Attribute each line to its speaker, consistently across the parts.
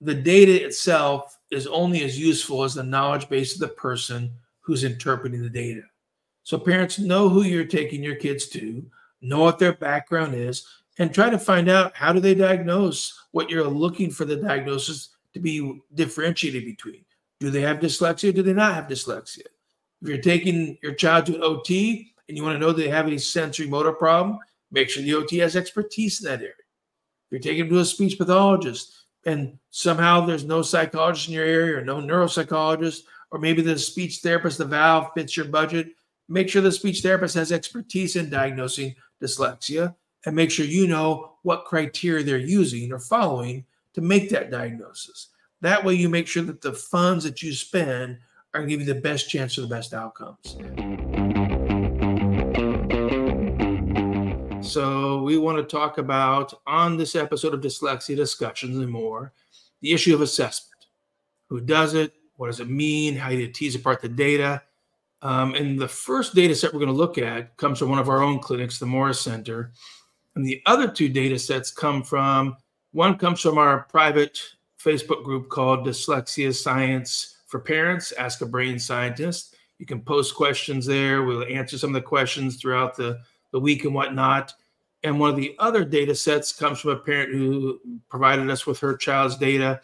Speaker 1: the data itself is only as useful as the knowledge base of the person who's interpreting the data. So parents, know who you're taking your kids to, know what their background is, and try to find out, how do they diagnose what you're looking for the diagnosis to be differentiated between. Do they have dyslexia? Do they not have dyslexia? If you're taking your child to an OT and you want to know they have any sensory motor problem, make sure the OT has expertise in that area. If you're taking them to a speech pathologist and somehow there's no psychologist in your area or no neuropsychologist, or maybe the speech therapist, the valve fits your budget, make sure the speech therapist has expertise in diagnosing dyslexia, and make sure you know what criteria they're using or following to make that diagnosis. That way you make sure that the funds that you spend are going to give you the best chance for the best outcomes. So we want to talk about, on this episode of Dyslexia Discussions and More, the issue of assessment. Who does it? What does it mean? How do you tease apart the data? And the first data set we're going to look at comes from one of our own clinics, the Morris Center. And the other two data sets one comes from our private Facebook group called Dyslexia Science for Parents, Ask a Brain Scientist. You can post questions there. We'll answer some of the questions throughout the week and whatnot. And one of the other data sets comes from a parent who provided us with her child's data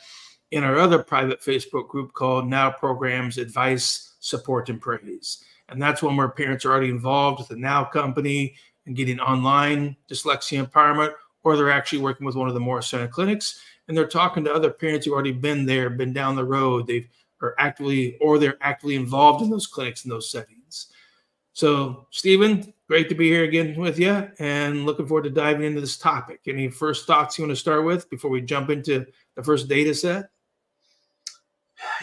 Speaker 1: in our other private Facebook group called Now Programs, Advice, Support, and Praise. And that's one where parents are already involved with the Now company and getting online dyslexia empowerment, or they're actually working with one of the Morris Center clinics, and they're talking to other parents who've already been there, been down the road. They're actively involved in those clinics and those settings. So, Stephen, great to be here again with you, and looking forward to diving into this topic. Any first thoughts you want to start with before we jump into the first data set?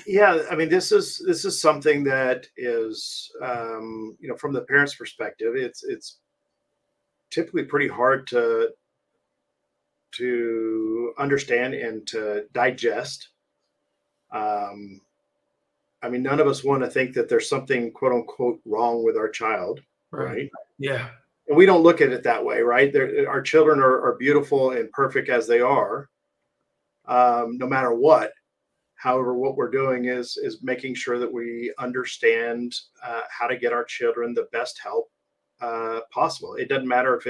Speaker 2: Yeah, I mean, this is something that is, from the parent's perspective, it's typically pretty hard to understand and to digest. I mean, none of us want to think that there's something, quote unquote, wrong with our child, right?
Speaker 1: Yeah.
Speaker 2: And we don't look at it that way, right? Our children are beautiful and perfect as they are, no matter what. However, what we're doing is making sure that we understand how to get our children the best help possible. It doesn't matter if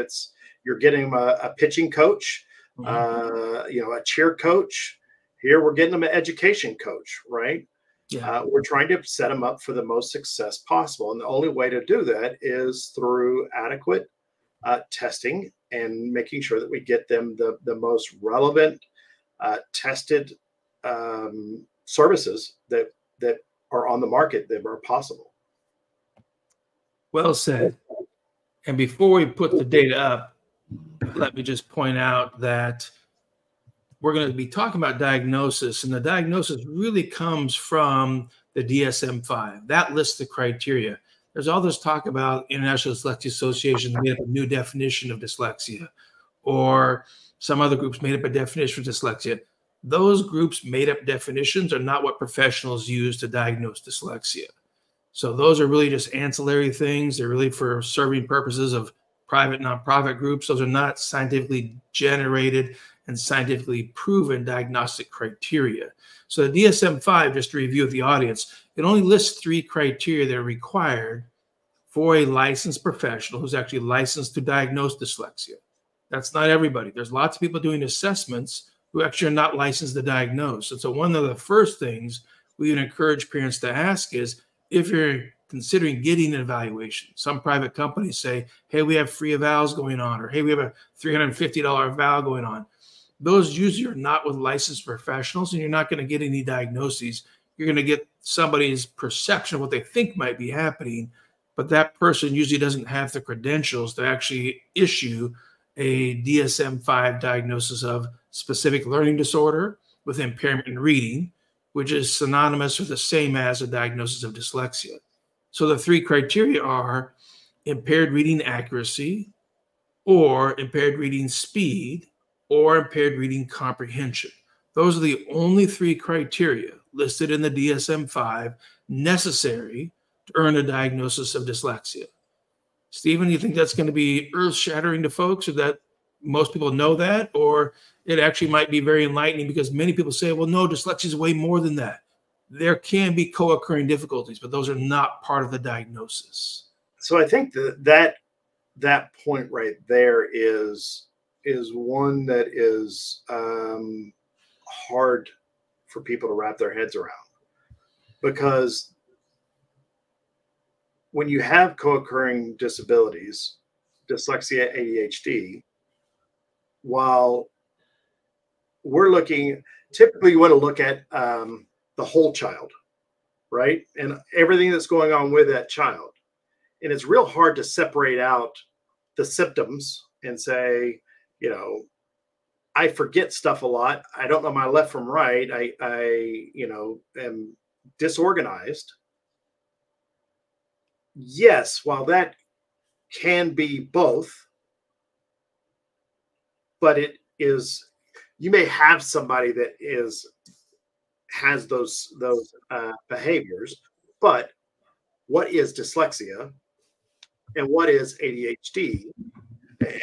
Speaker 2: you're getting them a pitching coach, a cheer coach. Here we're getting them an education coach, right?
Speaker 1: Yeah.
Speaker 2: We're trying to set them up for the most success possible. And the only way to do that is through adequate testing and making sure that we get them the most relevant, tested services that are on the market that are possible.
Speaker 1: Well said. And before we put the data up, let me just point out that we're going to be talking about diagnosis, and the diagnosis really comes from the DSM-5. That lists the criteria. There's all this talk about International Dyslexia Association made up a new definition of dyslexia, or some other groups made up a definition of dyslexia. Those groups made up definitions are not what professionals use to diagnose dyslexia. So those are really just ancillary things. They're really for serving purposes of private, nonprofit groups. Those are not scientifically generated and scientifically proven diagnostic criteria. So the DSM-5, just to review with the audience, it only lists 3 criteria that are required for a licensed professional who's actually licensed to diagnose dyslexia. That's not everybody. There's lots of people doing assessments who actually are not licensed to diagnose. And so one of the first things we would encourage parents to ask is, if you're considering getting an evaluation, some private companies say, hey, we have free evals going on, or hey, we have a $350 eval going on. Those usually are not with licensed professionals, and you're not going to get any diagnoses. You're going to get somebody's perception of what they think might be happening, but that person usually doesn't have the credentials to actually issue a DSM-5 diagnosis of specific learning disorder with impairment in reading, which is synonymous with the same as a diagnosis of dyslexia. So the 3 criteria are impaired reading accuracy, or impaired reading speed, or impaired reading comprehension. Those are the only 3 criteria listed in the DSM-5 necessary to earn a diagnosis of dyslexia. Stephen, you think that's going to be earth-shattering to folks, or that most people know that, or it actually might be very enlightening, because many people say, well, no, dyslexia is way more than that. There can be co-occurring difficulties, but those are not part of the diagnosis.
Speaker 2: So I think that point right there is one that is hard for people to wrap their heads around, because when you have co-occurring disabilities, dyslexia, ADHD, while we're looking, typically you want to look at the whole child, right? And everything that's going on with that child. And it's real hard to separate out the symptoms and say, you know, I forget stuff a lot. I don't know my left from right. I am disorganized. Yes, while that can be both, but it is, you may have somebody that has those behaviors, but what is dyslexia and what is ADHD?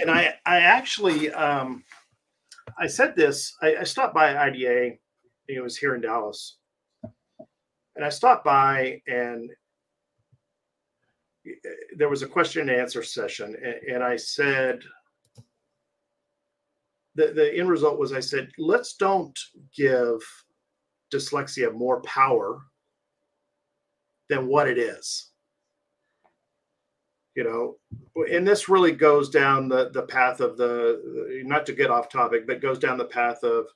Speaker 2: And I actually, I said this, I stopped by IDA, it was here in Dallas, and I stopped by, and there was a question and answer session, and I said, the end result was, I said, let's don't give dyslexia more power than what it is. You know, and this really goes down the path of not to get off topic, but goes down the path of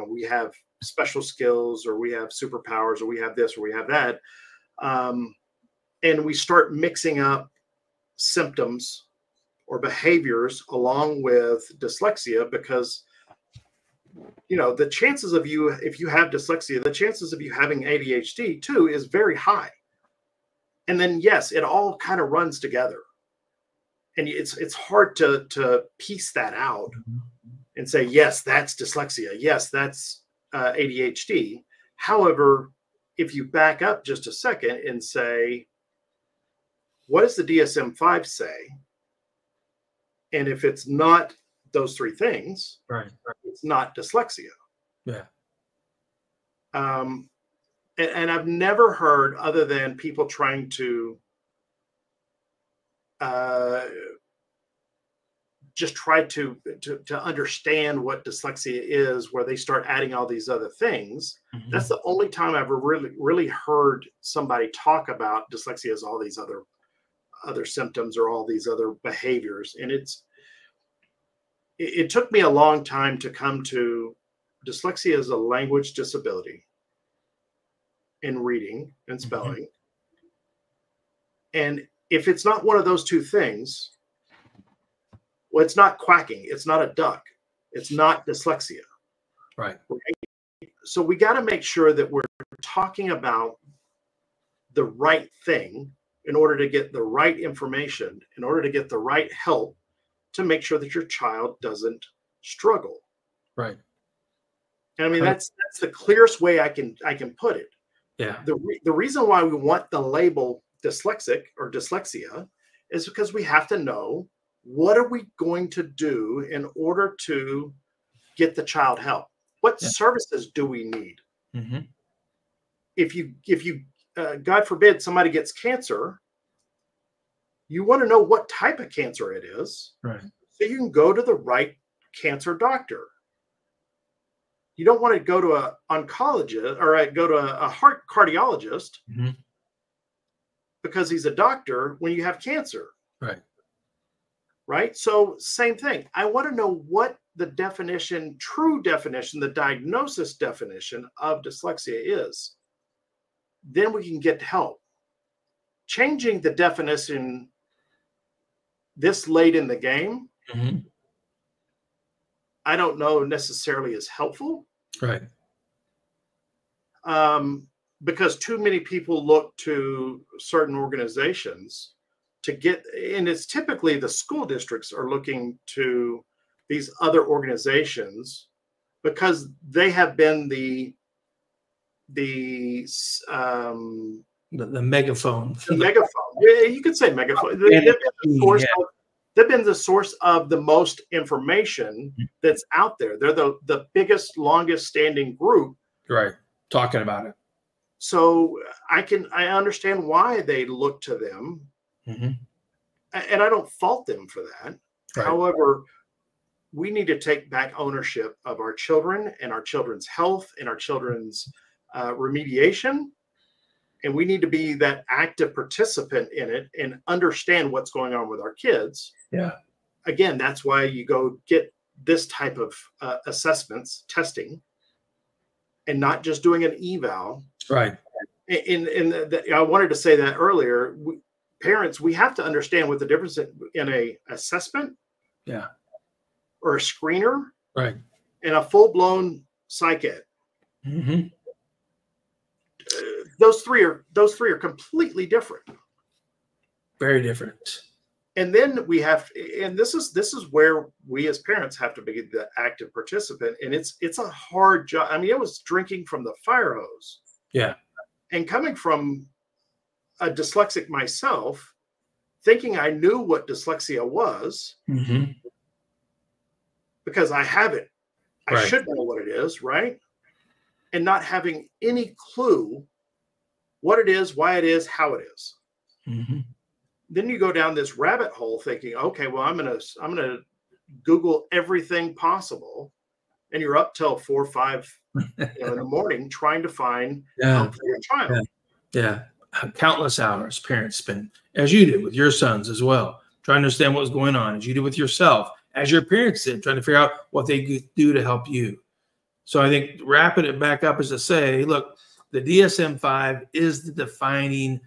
Speaker 2: we have special skills, or we have superpowers, or we have this, or we have that. And we start mixing up symptoms or behaviors along with dyslexia, because, you know, the chances of you, if you have dyslexia, the chances of you having ADHD too is very high. And then, yes, it all kind of runs together. And it's hard to piece that out and say, yes, that's dyslexia. Yes, that's ADHD. However, if you back up just a second and say, what does the DSM-5 say? And if it's not those three things,
Speaker 1: right,
Speaker 2: it's not dyslexia.
Speaker 1: Yeah.
Speaker 2: And I've never heard, other than people trying to just try to understand what dyslexia is, where they start adding all these other things. Mm-hmm. That's the only time I've ever really heard somebody talk about dyslexia as all these other symptoms or all these other behaviors. And it took me a long time to come to dyslexia as a language disability in reading and spelling. Mm-hmm. And if it's not one of those two things, well, it's not quacking. It's not a duck. It's not dyslexia.
Speaker 1: Right.
Speaker 2: So we got to make sure that we're talking about the right thing in order to get the right information, in order to get the right help, to make sure that your child doesn't struggle.
Speaker 1: Right.
Speaker 2: And I mean, that's the clearest way I can put it.
Speaker 1: Yeah.
Speaker 2: The reason why we want the label dyslexic or dyslexia is because we have to know, what are we going to do in order to get the child help? What services do we need? Mm-hmm. If you God forbid somebody gets cancer, you want to know what type of cancer it is,
Speaker 1: right?
Speaker 2: So you can go to the right cancer doctor. You don't want to go to an oncologist or go to a heart cardiologist, mm-hmm, because he's a doctor when you have cancer.
Speaker 1: Right.
Speaker 2: Right. So same thing. I want to know what the true definition, the diagnosis definition of dyslexia is. Then we can get help. Changing the definition this late in the game, mm-hmm, I don't know necessarily is helpful.
Speaker 1: Right.
Speaker 2: Because too many people look to certain organizations to get, and it's typically the school districts are looking to these other organizations because they have been the
Speaker 1: megaphone.
Speaker 2: The megaphone. Yeah, you could say megaphone. They've been the they've been the source of the most information that's out there. They're the biggest, longest standing group.
Speaker 1: Right. Talking about it.
Speaker 2: So I understand why they look to them.
Speaker 1: Mm-hmm.
Speaker 2: And I don't fault them for that.
Speaker 1: Right.
Speaker 2: However, we need to take back ownership of our children and our children's health and our children's remediation. And we need to be that active participant in it and understand what's going on with our kids.
Speaker 1: Yeah.
Speaker 2: Again, that's why you go get this type of assessments, testing, and not just doing an eval.
Speaker 1: Right.
Speaker 2: I wanted to say that earlier. Parents, we have to understand what the difference in a assessment, or a screener,
Speaker 1: right,
Speaker 2: and a full-blown psych ed.
Speaker 1: Mm-hmm.
Speaker 2: Those three are completely different.
Speaker 1: Very different.
Speaker 2: And then we have, and this is where we as parents have to be the active participant. And it's a hard job. I mean, it was drinking from the fire hose.
Speaker 1: Yeah.
Speaker 2: And coming from a dyslexic myself, thinking I knew what dyslexia was,
Speaker 1: mm-hmm.
Speaker 2: because I have it. I
Speaker 1: right.
Speaker 2: should know what it is, right? And not having any clue what it is, why it is, how it is.
Speaker 1: Mm-hmm.
Speaker 2: Then you go down this rabbit hole thinking, okay, well, I'm gonna Google everything possible, and you're up till 4 or 5 in the morning trying to find help for your child.
Speaker 1: Yeah. Countless hours parents spend, as you did with your sons as well, trying to understand what was going on, as you did with yourself, as your parents did, trying to figure out what they could do to help you. So I think wrapping it back up is to say, look, the DSM-5 is the defining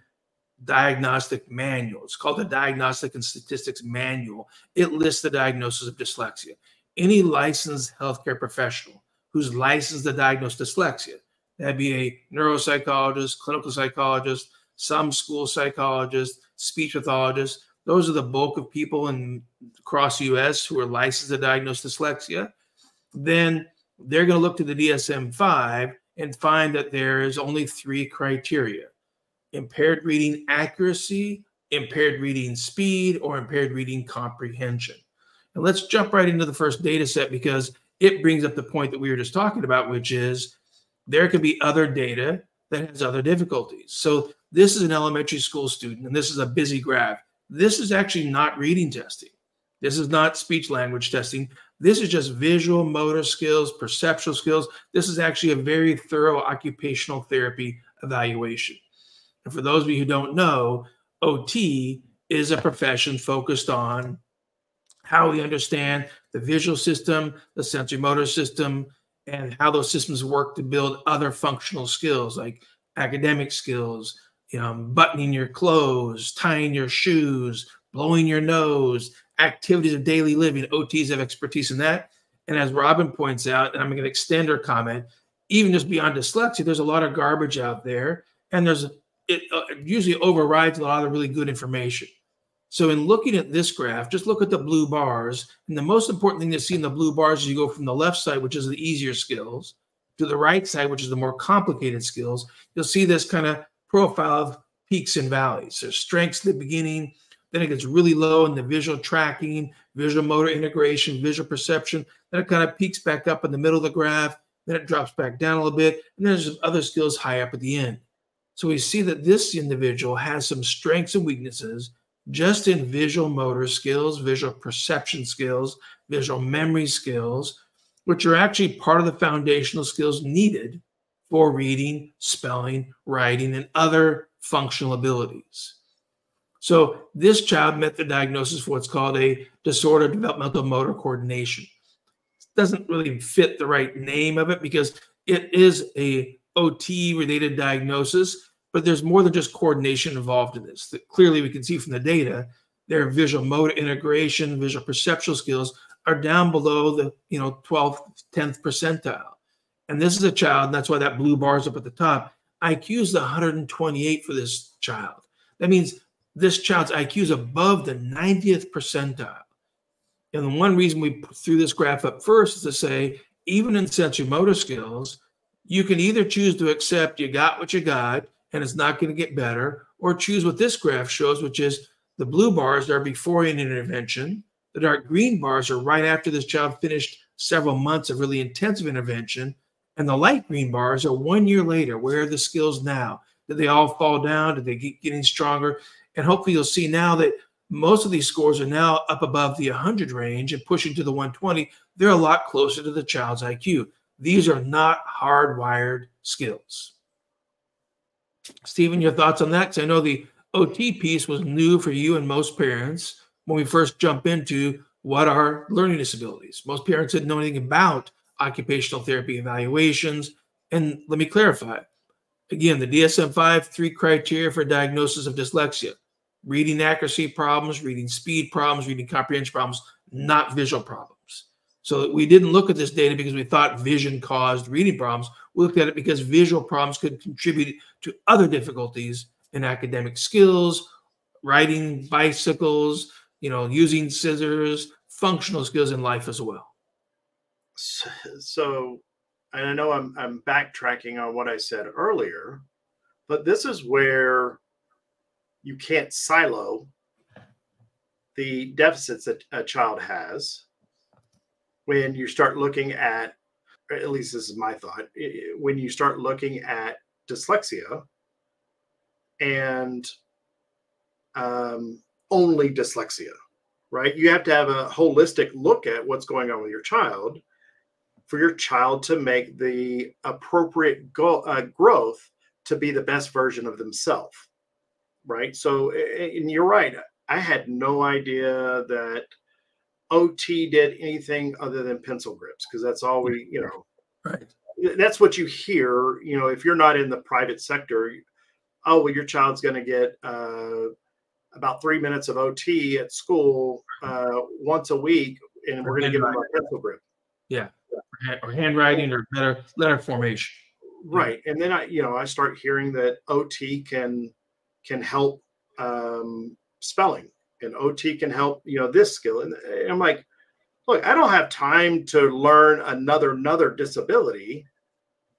Speaker 1: diagnostic manual. It's called the Diagnostic and Statistics Manual. It lists the diagnosis of dyslexia. Any licensed healthcare professional who's licensed to diagnose dyslexia, that'd be a neuropsychologist, clinical psychologist, some school psychologist, speech pathologist. Those are the bulk of people across the U.S. who are licensed to diagnose dyslexia. Then they're going to look to the DSM-5 and find that there is only 3 criteria: impaired reading accuracy, impaired reading speed, or impaired reading comprehension. And let's jump right into the first data set, because it brings up the point that we were just talking about, which is there could be other data that has other difficulties. So this is an elementary school student, and this is a busy graph. This is actually not reading testing. This is not speech language testing. This is just visual motor skills, perceptual skills. This is actually a very thorough occupational therapy evaluation. And for those of you who don't know, OT is a profession focused on how we understand the visual system, the sensory motor system, and how those systems work to build other functional skills like academic skills, buttoning your clothes, tying your shoes, blowing your nose, activities of daily living. OTs have expertise in that. And as Robin points out, and I'm going to extend her comment, even just beyond dyslexia, there's a lot of garbage out there, and it usually overrides a lot of the really good information. So in looking at this graph, just look at the blue bars. And the most important thing to see in the blue bars is you go from the left side, which is the easier skills, to the right side, which is the more complicated skills. You'll see this kind of profile of peaks and valleys. There's strengths at the beginning, then it gets really low in the visual tracking, visual motor integration, visual perception. Then it kind of peaks back up in the middle of the graph. Then it drops back down a little bit. And then there's other skills high up at the end. So we see that this individual has some strengths and weaknesses just in visual motor skills, visual perception skills, visual memory skills, which are actually part of the foundational skills needed for reading, spelling, writing, and other functional abilities. So this child met the diagnosis for what's called a disorder of developmental motor coordination. It doesn't really fit the right name of it because it is a OT-related diagnosis, but there's more than just coordination involved in this. That clearly we can see from the data, their visual motor integration, visual perceptual skills are down below the 12th, 10th percentile. And this is a child, and that's why that blue bar is up at the top. IQ is 128 for this child. That means this child's IQ is above the 90th percentile. And the one reason we threw this graph up first is to say, even in sensory motor skills, you can either choose to accept you got what you got and it's not going to get better, or choose what this graph shows, which is The blue bars are before an intervention. The dark green bars are right after this child finished several months of really intensive intervention. And the light green bars are 1 year later. Where are the skills now? Did they all fall down? Did they keep getting stronger? And hopefully you'll see now that most of these scores are now up above the 100 range and pushing to the 120. They're a lot closer to the child's IQ. These are not hardwired skills. Stephen, your thoughts on that? Because I know the OT piece was new for you and most parents when we first jump into what are learning disabilities. Most parents didn't know anything about occupational therapy evaluations. And let me clarify. Again, the DSM-5, 3 criteria for diagnosis of dyslexia: reading accuracy problems, reading speed problems, reading comprehension problems, not visual problems. So we didn't look at this data because we thought vision caused reading problems. We looked at it because visual problems could contribute to other difficulties in academic skills, riding bicycles, using scissors, functional skills in life as well.
Speaker 2: So, and I know I'm backtracking on what I said earlier, but this is where you can't silo the deficits that a child has when you start looking at, or at least this is my thought, when you start looking at dyslexia and only dyslexia, right? You have to have a holistic look at what's going on with your child for your child to make the appropriate growth to be the best version of themselves, right? So, and you're right. I had no idea that OT did anything other than pencil grips, because that's all we,
Speaker 1: right.
Speaker 2: That's what you hear, if you're not in the private sector. Oh, well, your child's going to get about 3 minutes of OT at school once a week, and we're going to give them a pencil grip.
Speaker 1: Yeah, or handwriting or better letter formation.
Speaker 2: Right, and then I start hearing that OT can help spelling, and OT can help this skill, and I'm like, look, I don't have time to learn another disability.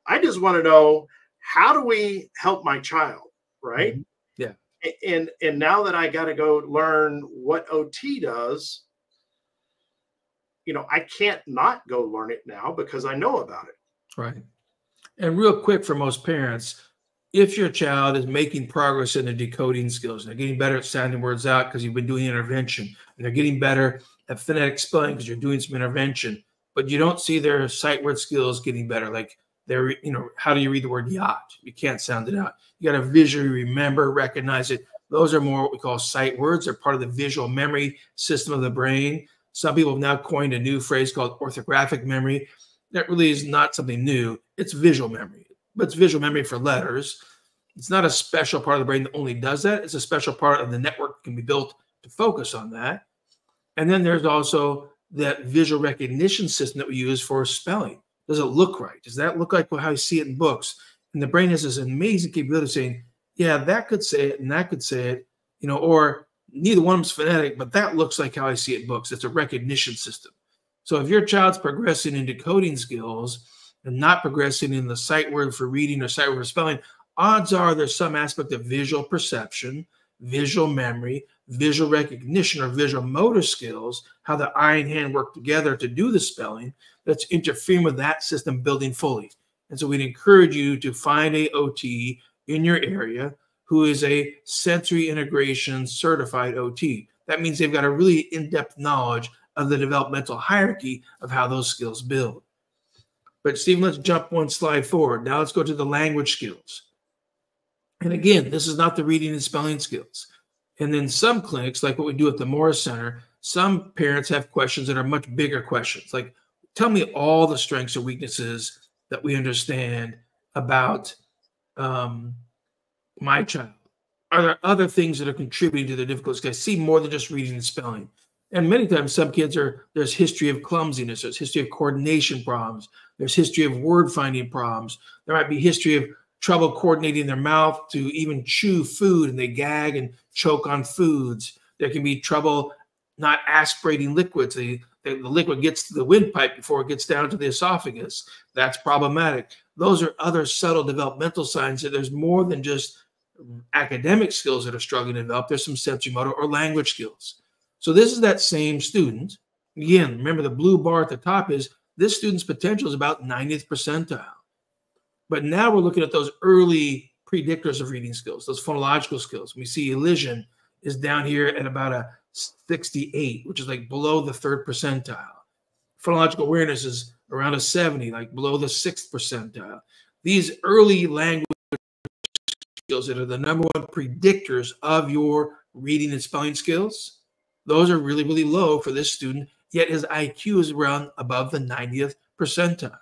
Speaker 2: I just want to know, how do we help my child, right?
Speaker 1: Mm-hmm.
Speaker 2: Yeah. And now that I got to go learn what OT does, I can't not go learn it now because I know about it.
Speaker 1: Right. And real quick, for most parents, if your child is making progress in their decoding skills, and they're getting better at sounding words out because you've been doing intervention, and they're getting better at phonetic spelling because you're doing some intervention, but you don't see their sight word skills getting better, like they're, how do you read the word yacht? You can't sound it out. You got to visually remember, recognize it. Those are more what we call sight words. They're part of the visual memory system of the brain. Some people have now coined a new phrase called orthographic memory. That really is not something new. It's visual memory, but it's visual memory for letters. It's not a special part of the brain that only does that. It's a special part of the network that can be built to focus on that. And then there's also that visual recognition system that we use for spelling. Does it look right? Does that look like how you see it in books? And the brain has this amazing capability of saying, yeah, that could say it and that could say it, or neither one of them's phonetic, but that looks like how I see it in books. It's a recognition system. So if your child's progressing in decoding skills and not progressing in the sight word for reading or sight word for spelling, odds are there's some aspect of visual perception, visual memory, visual recognition, or visual motor skills, how the eye and hand work together to do the spelling, that's interfering with that system building fully. And so we'd encourage you to find a OT in your area who is a sensory integration certified OT. That means they've got a really in-depth knowledge of the developmental hierarchy of how those skills build. But Stephen, let's jump one slide forward. Now let's go to the language skills. And again, this is not the reading and spelling skills. And then some clinics, like what we do at the Morris Center, some parents have questions that are much bigger questions. Like, tell me all the strengths or weaknesses that we understand about my child. Are there other things that are contributing to the difficulties? I see more than just reading and spelling. And many times some kids there's history of clumsiness, there's history of coordination problems, there's history of word finding problems. There might be history of trouble coordinating their mouth to even chew food, and they gag and choke on foods. There can be trouble not aspirating liquids. The liquid gets to the windpipe before it gets down to the esophagus. That's problematic. Those are other subtle developmental signs that there's more than just academic skills that are struggling to develop. There's some sensory motor or language skills. So this is that same student. Again, remember the blue bar at the top is this student's potential is about 90th percentile. But now we're looking at those early predictors of reading skills, those phonological skills. We see elision is down here at about a 68, which is like below the 3rd percentile. Phonological awareness is around a 70, like below the 6th percentile. These early language skills that are the #1 predictors of your reading and spelling skills, those are really, really low for this student, yet his IQ is around above the 90th percentile.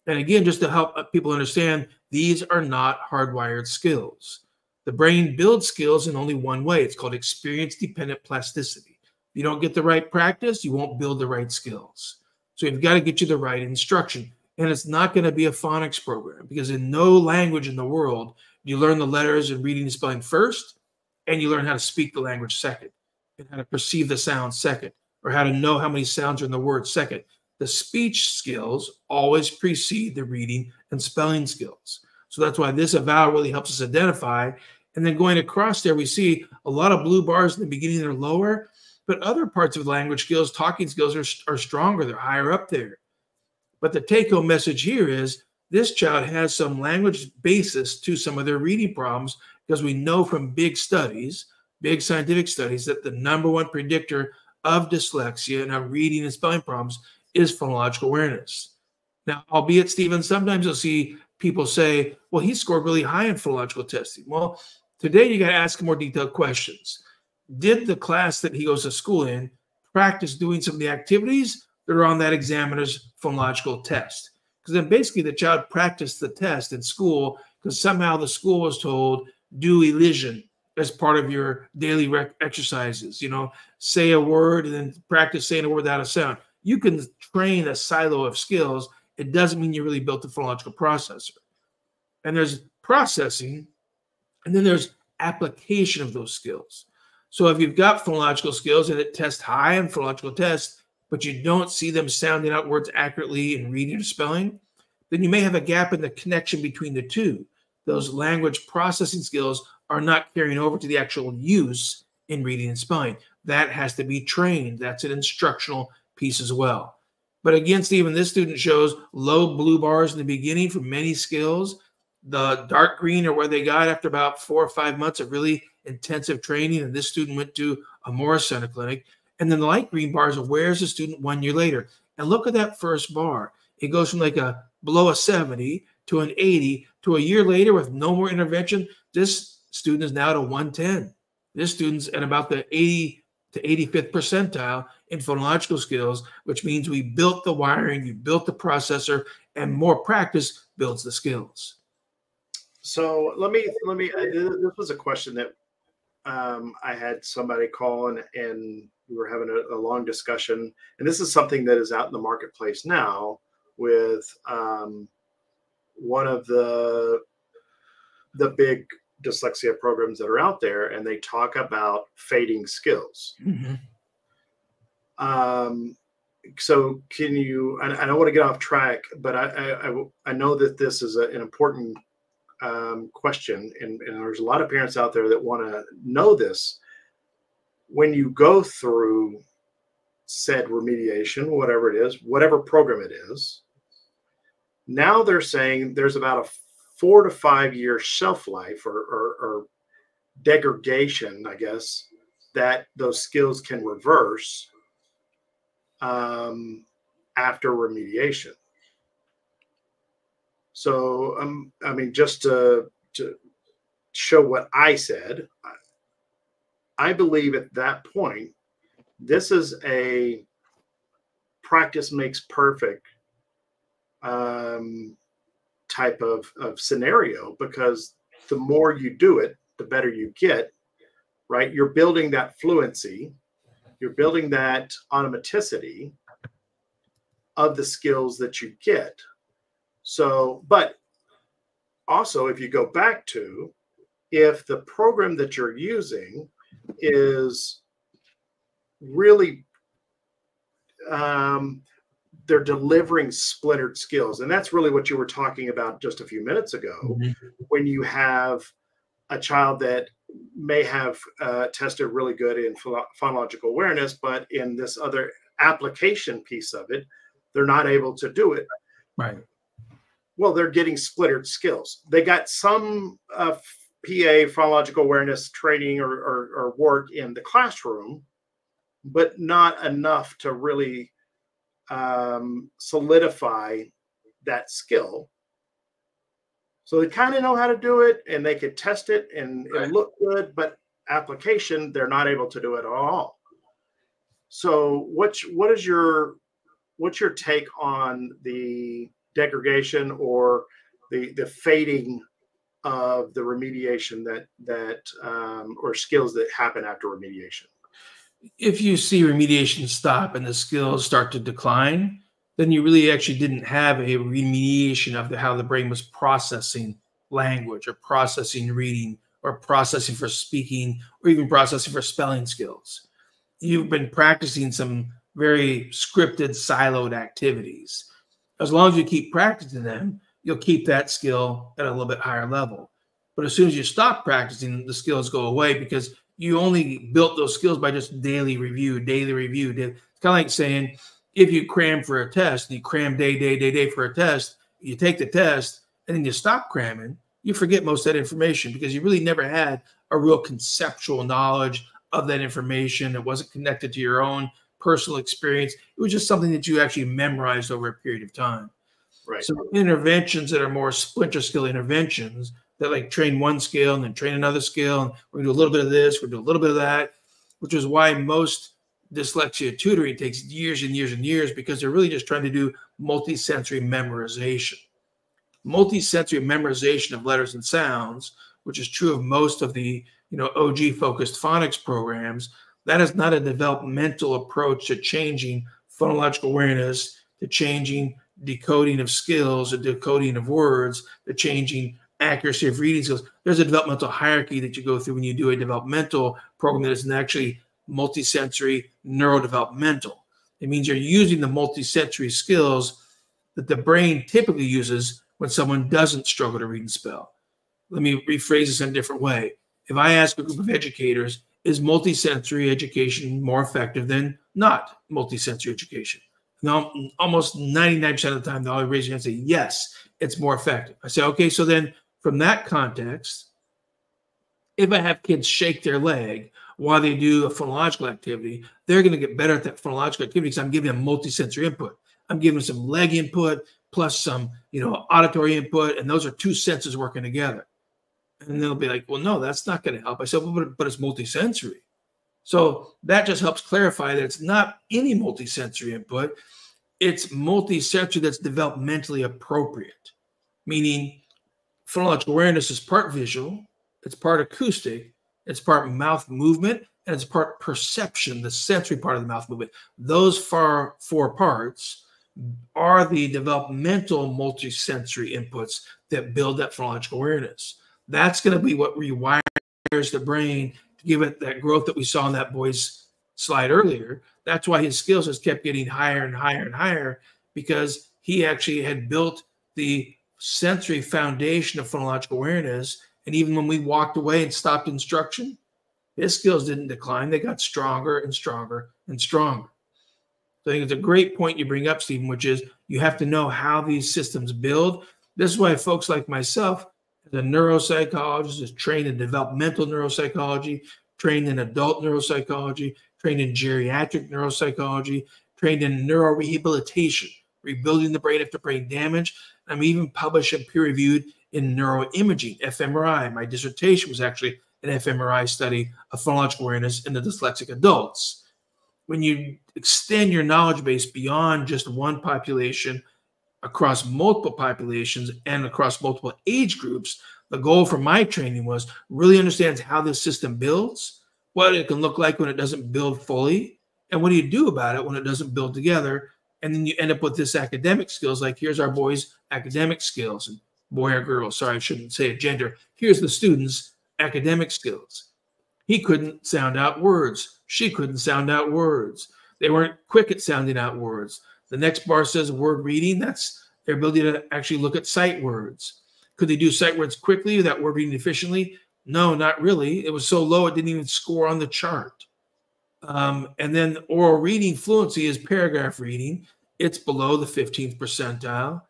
Speaker 1: And again, just to help people understand, these are not hardwired skills. The brain builds skills in only one way. It's called experience-dependent plasticity. If you don't get the right practice, you won't build the right skills. So you've got to get you the right instruction. And it's not going to be a phonics program, because in no language in the world, you learn the letters and reading and spelling first, and you learn how to speak the language second, and how to perceive the sound second, or how to know how many sounds are in the word second. The speech skills always precede the reading and spelling skills. So that's why this eval really helps us identify. And then going across there, we see a lot of blue bars in the beginning that are lower, but other parts of the language skills, talking skills are stronger. They're higher up there. But the take-home message here is this child has some language basis to some of their reading problems, because we know from big studies, big scientific studies, that the #1 predictor of dyslexia and of reading and spelling problems is phonological awareness. Now, albeit, Stephen, sometimes you'll see people say, well, he scored really high in phonological testing. Well, today you got to ask more detailed questions. Did the class that he goes to school in practice doing some of the activities that are on that examiner's phonological test? Because then basically the child practiced the test in school because somehow the school was told, do elision as part of your daily exercises. You know, say a word and then practice saying a word without a sound. You can train a silo of skills. It doesn't mean you really built the phonological processor. And there's processing, and then there's application of those skills. So if you've got phonological skills and it tests high in phonological tests, but you don't see them sounding out words accurately in reading or spelling, then you may have a gap in the connection between the two. Those language processing skills are not carrying over to the actual use in reading and spelling. That has to be trained. That's an instructional piece as well. But again, Stephen, this student shows low blue bars in the beginning for many skills. The dark green are where they got after about 4 or 5 months of really intensive training. And this student went to a Morris Center clinic. And then the light green bars are where's the student 1 year later. And look at that first bar. It goes from like a below a 70 to an 80 to a year later with no more intervention. This student is now at a 110. This student's at about the 80 to 85th percentile in phonological skills, which means we built the wiring, you built the processor, and more practice builds the skills.
Speaker 2: So let me. This was a question that I had somebody call, and we were having a long discussion. And this is something that is out in the marketplace now with one of the big dyslexia programs that are out there, and they talk about fading skills.
Speaker 1: Mm-hmm.
Speaker 2: So can you, I don't want to get off track, but I know that this is an important question, and there's a lot of parents out there that want to know this. When you go through said remediation, whatever it is, whatever program it is, now they're saying there's about a 4 to 5 year shelf life or degradation, I guess, that those skills can reverse after remediation. So, I mean, just to show what I said, I believe at that point, this is a practice makes perfect type of scenario, because the more you do it, the better you get, right? You're building that fluency, you're building that automaticity of the skills that you get. So, but also if you go back to, if the program that you're using is really, they're delivering splintered skills. And that's really what you were talking about just a few minutes ago. Mm-hmm. When you have a child that may have tested really good in phonological awareness, but in this other application piece of it, they're not able to do it.
Speaker 1: Right.
Speaker 2: Well, they're getting splintered skills. They got some PA, phonological awareness training or work in the classroom, but not enough to really solidify that skill. So they kind of know how to do it, and they could test it and look good, but application, they're not able to do it at all. So what's your take on the degradation or the fading of the remediation that or skills that happen after remediation?
Speaker 1: If you see remediation stop and the skills start to decline, then you really actually didn't have a remediation of how the brain was processing language or processing reading or processing for speaking or even processing for spelling skills. You've been practicing some very scripted, siloed activities. As long as you keep practicing them, you'll keep that skill at a little bit higher level. But as soon as you stop practicing, the skills go away because you only built those skills by just daily review, daily review. It's kind of like saying, if you cram for a test and you cram day for a test, you take the test and then you stop cramming, you forget most of that information because you really never had a real conceptual knowledge of that information. It wasn't connected to your own personal experience. It was just something that you actually memorized over a period of time.
Speaker 2: Right.
Speaker 1: So interventions that are more splinter skill interventions that like train one skill and then train another skill, and we're gonna do a little bit of this, we're gonna do a little bit of that, which is why most dyslexia tutoring takes years and years and years, because they're really just trying to do multisensory memorization. Multisensory memorization of letters and sounds, which is true of most of the OG focused phonics programs, that is not a developmental approach to changing phonological awareness, to changing decoding of skills, or decoding of words, to changing accuracy of reading skills. There's a developmental hierarchy that you go through when you do a developmental program that isn't actually multisensory neurodevelopmental. It means you're using the multisensory skills that the brain typically uses when someone doesn't struggle to read and spell. Let me rephrase this in a different way. If I ask a group of educators, is multisensory education more effective than not multisensory education? Now, almost 99% of the time, they'll always raise their hand and say, yes, it's more effective. I say, okay, so then from that context, if I have kids shake their leg while they do a phonological activity, they're going to get better at that phonological activity because I'm giving them multisensory input. I'm giving them some leg input plus some, auditory input, and those are two senses working together. And they'll be like, well, no, that's not going to help. I said, well, but it's multisensory. So that just helps clarify that it's not any multisensory input. It's multisensory that's developmentally appropriate, meaning phonological awareness is part visual, it's part acoustic, it's part mouth movement, and it's part perception, the sensory part of the mouth movement. Those four parts are the developmental multisensory inputs that build that phonological awareness. That's going to be what rewires the brain to give it that growth that we saw in that boy's slide earlier. That's why his skills just kept getting higher and higher and higher, because he actually had built the sensory foundation of phonological awareness. And even when we walked away and stopped instruction, his skills didn't decline. They got stronger and stronger and stronger. So I think it's a great point you bring up, Stephen, which is you have to know how these systems build. This is why folks like myself, as a neuropsychologist, is trained in developmental neuropsychology, trained in adult neuropsychology, trained in geriatric neuropsychology, trained in neurorehabilitation, rebuilding the brain after brain damage. I'm even published and peer-reviewed in neuroimaging, fMRI. My dissertation was actually an fMRI study of phonological awareness in the dyslexic adults. When you extend your knowledge base beyond just one population, across multiple populations and across multiple age groups, the goal for my training was really understand how this system builds, what it can look like when it doesn't build fully, and what do you do about it when it doesn't build together. And then you end up with this academic skills, like here's our boys' academic skills, and boy or girl, sorry, I shouldn't say a gender. Here's the student's academic skills. He couldn't sound out words. She couldn't sound out words. They weren't quick at sounding out words. The next bar says word reading. That's their ability to actually look at sight words. Could they do sight words quickly without word reading efficiently? No, not really. It was so low it didn't even score on the chart. And then oral reading fluency is paragraph reading. It's below the 15th percentile.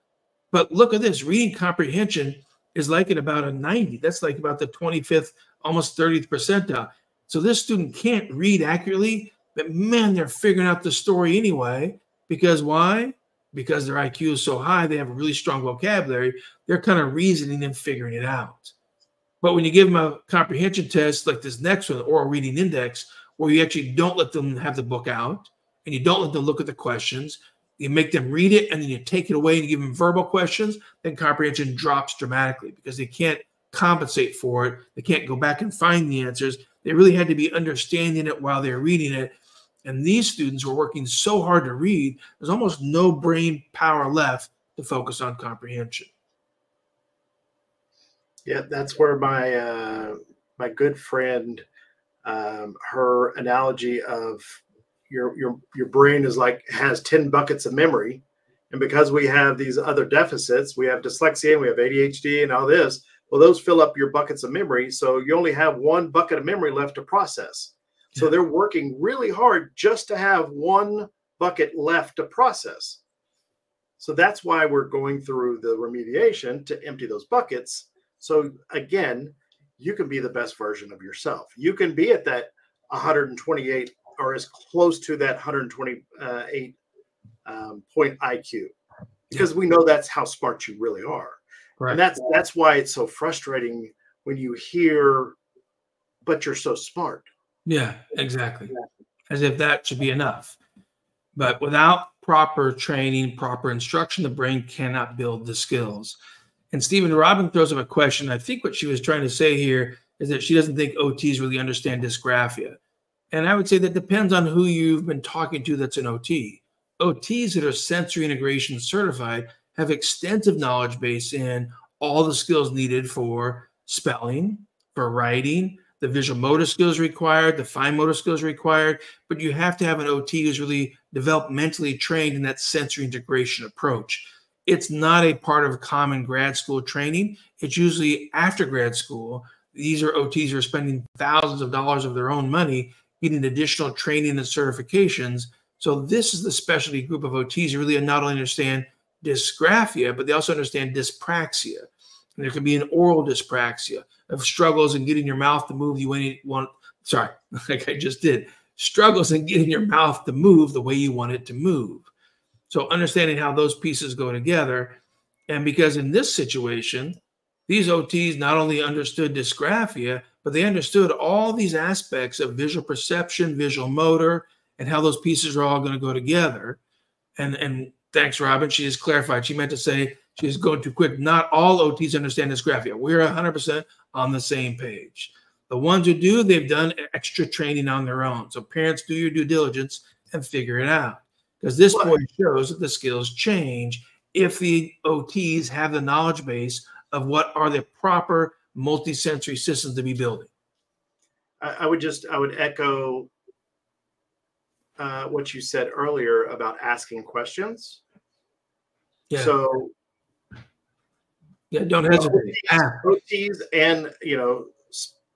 Speaker 1: But look at this, reading comprehension is like at about a 90. That's like about the 25th, almost 30th percentile. So this student can't read accurately, but man, they're figuring out the story anyway. Because why? Because their IQ is so high, they have a really strong vocabulary. They're kind of reasoning and figuring it out. But when you give them a comprehension test like this next one, the oral reading index, where you actually don't let them have the book out and you don't let them look at the questions, you make them read it and then you take it away and you give them verbal questions, then comprehension drops dramatically because they can't compensate for it. They can't go back and find the answers. They really had to be understanding it while they're reading it. And these students were working so hard to read, there's almost no brain power left to focus on comprehension.
Speaker 2: Yeah, that's where my good friend, her analogy of your brain is like has 10 buckets of memory, and because we have these other deficits, we have dyslexia and we have ADHD and all this. Well, those fill up your buckets of memory, so you only have one bucket of memory left to process. So
Speaker 1: Yeah.
Speaker 2: they're working really hard just to have one bucket left to process. So that's why we're going through the remediation to empty those buckets. So again, you can be the best version of yourself. You can be at that 128 or as close to that 128 point IQ, because we know that's how smart you really are.
Speaker 1: Right.
Speaker 2: And that's why it's so frustrating when you hear, but you're so smart.
Speaker 1: Yeah, exactly. As if that should be enough. But without proper training, proper instruction, the brain cannot build the skills. And Stephen, Robin throws up a question. I think what she was trying to say here is that she doesn't think OTs really understand dysgraphia. And I would say that depends on who you've been talking to that's an OT. OTs that are sensory integration certified have extensive knowledge base in all the skills needed for spelling, for writing, the visual motor skills required, the fine motor skills required, but you have to have an OT who's really developmentally trained in that sensory integration approach. It's not a part of common grad school training. It's usually after grad school. These are OTs who are spending thousands of dollars of their own money getting additional training and certifications. So this is the specialty group of OTs who really not only understand dysgraphia, but they also understand dyspraxia. And there can be an oral dyspraxia of struggles in getting your mouth to move like I just did, struggles in getting your mouth to move the way you want it to move. So understanding how those pieces go together. And because in this situation, these OTs not only understood dysgraphia, but they understood all these aspects of visual perception, visual motor, and how those pieces are all going to go together. And thanks, Robin. She just clarified. She meant to say she's going too quick. Not all OTs understand dysgraphia. We're 100% on the same page. The ones who do, they've done extra training on their own. So parents, do your due diligence and figure it out. Because this point shows that the skills change if the OTs have the knowledge base of what are the proper multisensory systems to be building.
Speaker 2: I would echo what you said earlier about asking questions.
Speaker 1: Yeah.
Speaker 2: So
Speaker 1: yeah, don't hesitate.
Speaker 2: OTs and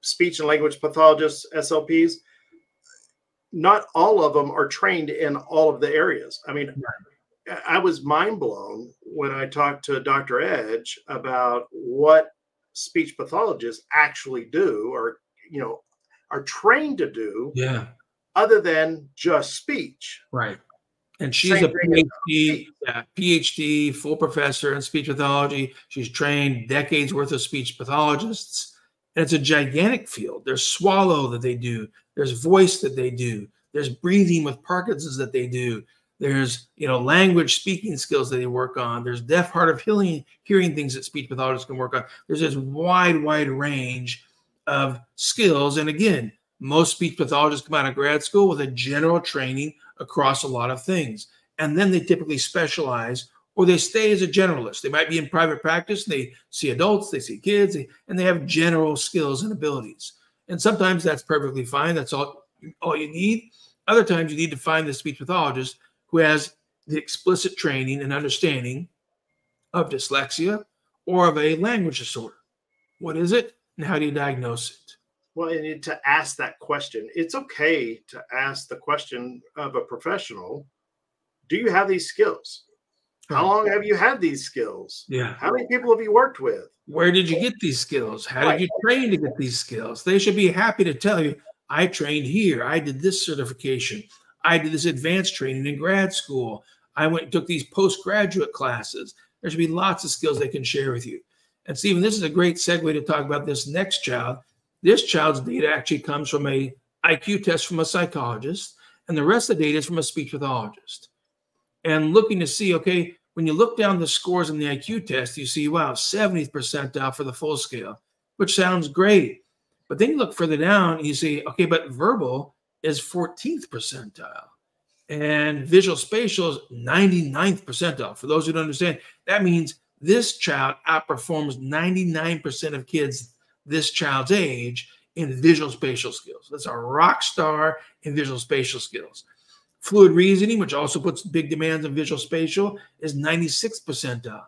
Speaker 2: speech and language pathologists, SLPs, not all of them are trained in all of the areas. I mean, I was mind blown when I talked to Dr. Edge about what speech pathologists actually do, or are trained to do, other than just speech.
Speaker 1: Right. And she's a PhD, full professor in speech pathology. She's trained decades worth of speech pathologists. And it's a gigantic field. There's swallow that they do. There's voice that they do. There's breathing with Parkinson's that they do. There's, language speaking skills that they work on. There's deaf, hard of hearing things that speech pathologists can work on. There's this wide range of skills. And again, most speech pathologists come out of grad school with a general training across a lot of things. And then they typically specialize, or they stay as a generalist. They might be in private practice, and they see adults, they see kids, and they have general skills and abilities. And sometimes that's perfectly fine. That's all you need. Other times you need to find the speech pathologist who has the explicit training and understanding of dyslexia or of a language disorder. What is it? And how do you diagnose it?
Speaker 2: Well, you need to ask that question. It's okay to ask the question of a professional. Do you have these skills? How long have you had these skills?
Speaker 1: Yeah.
Speaker 2: How many people have you worked with?
Speaker 1: Where did you get these skills? How did you train to get these skills? They should be happy to tell you, I trained here. I did this certification. I did this advanced training in grad school. I went and took these postgraduate classes. There should be lots of skills they can share with you. And Stephen, this is a great segue to talk about this next child. This child's data actually comes from a IQ test from a psychologist, and the rest of the data is from a speech pathologist. And looking to see, okay, when you look down the scores in the IQ test, you see, wow, 70th percentile for the full scale, which sounds great. But then you look further down and you see, okay, but verbal is 14th percentile. And visual spatial is 99th percentile. For those who don't understand, that means this child outperforms 99% of kids this child's age in visual spatial skills. That's a rock star in visual spatial skills. Fluid reasoning, which also puts big demands on visual spatial, is 96th percentile.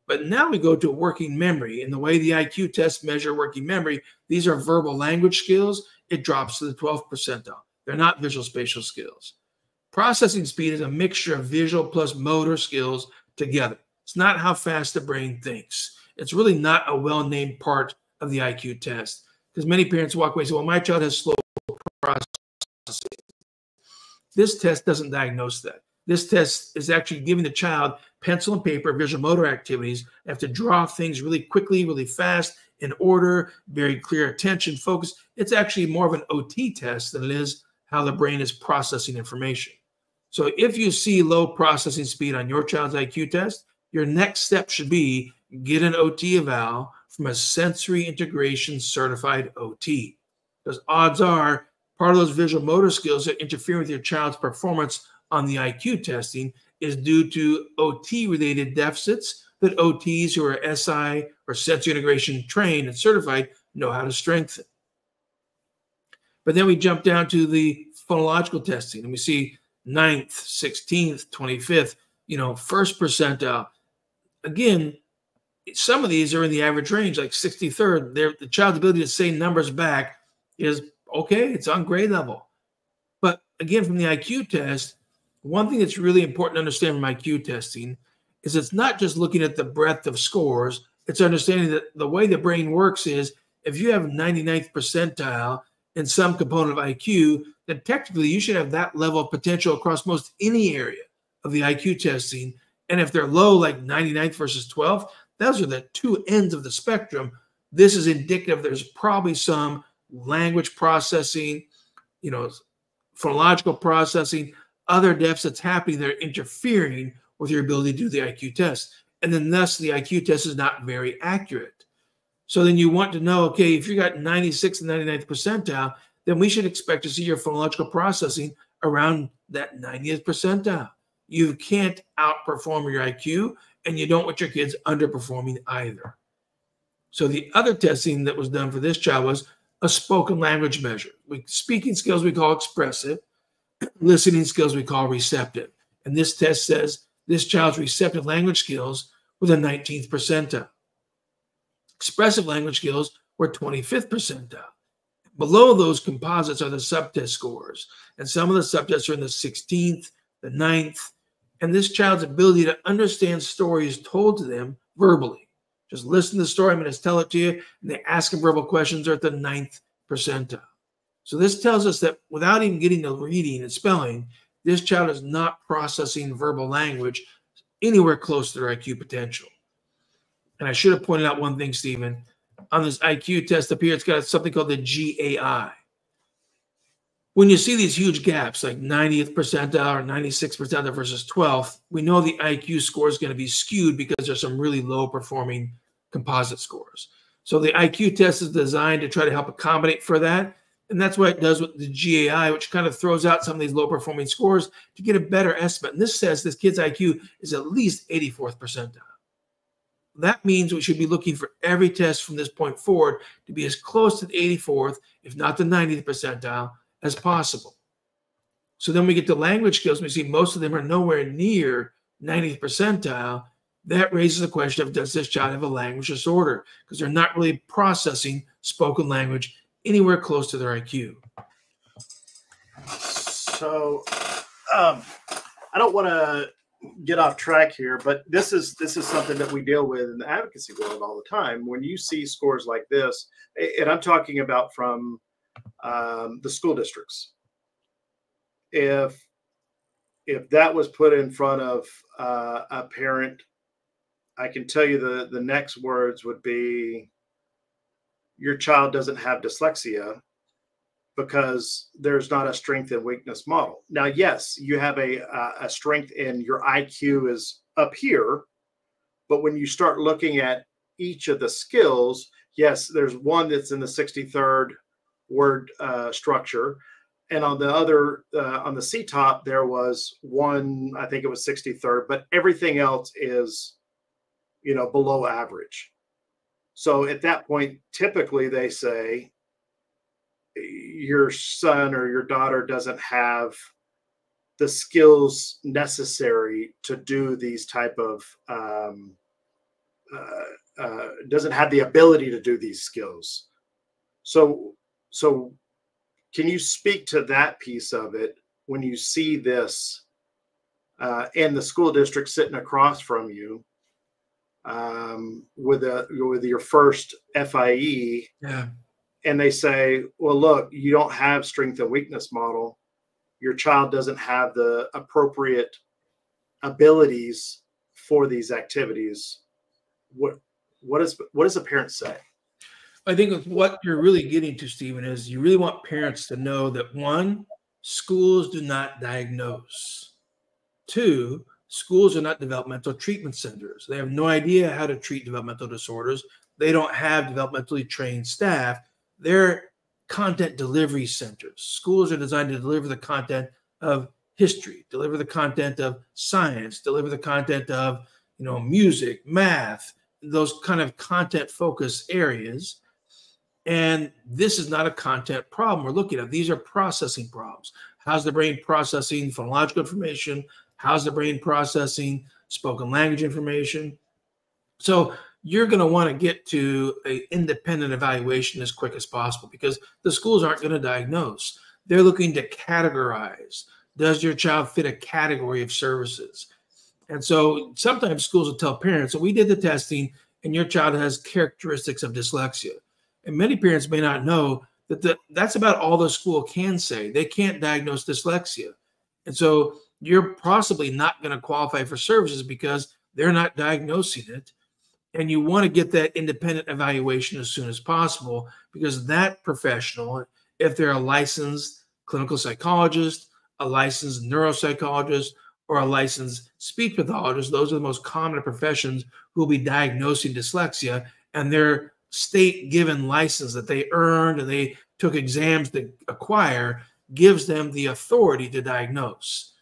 Speaker 1: But now we go to working memory. And the way the IQ tests measure working memory, these are verbal language skills. It drops to the 12th percentile. They're not visual spatial skills. Processing speed is a mixture of visual plus motor skills together. It's not how fast the brain thinks. It's really not a well-named part of the IQ test, because many parents walk away and say, well, my child has slow processing. This test doesn't diagnose that. This test is actually giving the child pencil and paper, visual motor activities. They have to draw things really quickly, really fast, in order, very clear attention, focus. It's actually more of an OT test than it is how the brain is processing information. So if you see low processing speed on your child's IQ test, your next step should be get an OT eval from a sensory integration certified OT. Because odds are part of those visual motor skills that interfere with your child's performance on the IQ testing is due to OT-related deficits that OTs who are SI or sensory integration trained and certified know how to strengthen. But then we jump down to the phonological testing, and we see 9th, 16th, 25th, first percentile. Again, some of these are in the average range, like 63rd. The child's ability to say numbers back is okay, it's on grade level. But again, from the IQ test, one thing that's really important to understand from IQ testing is it's not just looking at the breadth of scores, it's understanding that the way the brain works is if you have 99th percentile in some component of IQ, then technically you should have that level of potential across most any area of the IQ testing. And if they're low, like 99th versus 12th, those are the two ends of the spectrum. This is indicative there's probably some language processing, phonological processing, other deficits happening that are interfering with your ability to do the IQ test. And then thus the IQ test is not very accurate. So then you want to know, okay, if you got 96th and 99th percentile, then we should expect to see your phonological processing around that 90th percentile. You can't outperform your IQ, and you don't want your kids underperforming either. So the other testing that was done for this child was a spoken language measure. Speaking skills we call expressive, listening skills we call receptive. And this test says this child's receptive language skills were the 19th percentile. Expressive language skills were 25th percentile. Below those composites are the subtest scores. And some of the subtests are in the 16th, the 9th, and this child's ability to understand stories told to them verbally. Just listen to the story, I'm going to tell it to you, and they ask them verbal questions are at the 9th percentile. So this tells us that without even getting to reading and spelling, this child is not processing verbal language anywhere close to their IQ potential. And I should have pointed out one thing, Stephen. On this IQ test up here, it's got something called the GAI. When you see these huge gaps, like 90th percentile or 96th percentile versus 12th, we know the IQ score is going to be skewed because there's some really low performing composite scores. So the IQ test is designed to try to help accommodate for that. And that's what it does with the GAI, which kind of throws out some of these low performing scores to get a better estimate. And this says this kid's IQ is at least 84th percentile. That means we should be looking for every test from this point forward to be as close to the 84th, if not the 90th percentile, as possible. So then we get to language skills. We see most of them are nowhere near 90th percentile. That raises the question of, does this child have a language disorder? Because they're not really processing spoken language, anywhere close to their IQ.
Speaker 2: So I don't want to get off track here, but this is something that we deal with in the advocacy world all the time. When you see scores like this, and I'm talking about from the school districts, if that was put in front of a parent, I can tell you the next words would be, your child doesn't have dyslexia because there's not a strength and weakness model. Now, yes, you have a strength in your IQ is up here, but when you start looking at each of the skills, yes, there's one that's in the 63rd word structure. And on the other, on the C-top, there was one, I think it was 63rd, but everything else is, below average. So at that point, typically they say, your son or your daughter doesn't have the skills necessary to do these type of, doesn't have the ability to do these skills. So can you speak to that piece of it when you see this and the school district sitting across from you with your first FIE?
Speaker 1: Yeah.
Speaker 2: And they say, well, look, you don't have strength and weakness model. Your child doesn't have the appropriate abilities for these activities. What does a parent say?
Speaker 1: I think what you're really getting to, Stephen, is you really want parents to know that, one, schools do not diagnose. Two, schools are not developmental treatment centers. They have no idea how to treat developmental disorders. They don't have developmentally trained staff. They're content delivery centers. Schools are designed to deliver the content of history, deliver the content of science, deliver the content of, music, math, those kind of content focused areas. And this is not a content problem we're looking at. These are processing problems. How's the brain processing phonological information? How's the brain processing spoken language information? So you're going to want to get to an independent evaluation as quick as possible, because the schools aren't going to diagnose. They're looking to categorize. Does your child fit a category of services? And so sometimes schools will tell parents, so we did the testing and your child has characteristics of dyslexia. And many parents may not know that that's about all the school can say. They can't diagnose dyslexia. And so you're possibly not going to qualify for services because they're not diagnosing it. And you want to get that independent evaluation as soon as possible, because that professional, if they're a licensed clinical psychologist, a licensed neuropsychologist, or a licensed speech pathologist, those are the most common professions who will be diagnosing dyslexia, and their state-given license that they earned and they took exams to acquire gives them the authority to diagnose.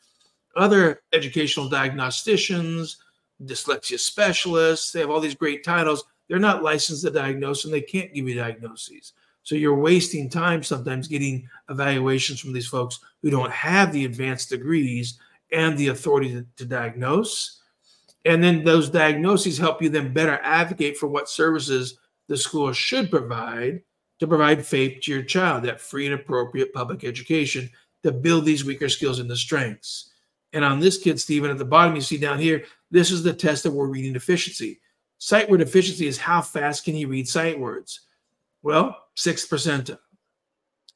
Speaker 1: Other educational diagnosticians, dyslexia specialists, they have all these great titles. They're not licensed to diagnose and they can't give you diagnoses. So you're wasting time sometimes getting evaluations from these folks who don't have the advanced degrees and the authority to diagnose. And then those diagnoses help you then better advocate for what services the school should provide to provide FAPE to your child, that free and appropriate public education to build these weaker skills into strengths. And on this kid, Stephen, at the bottom, you see down here, this is the test of word reading deficiency. Sight word deficiency is how fast can he read sight words? Well, 6th percentile.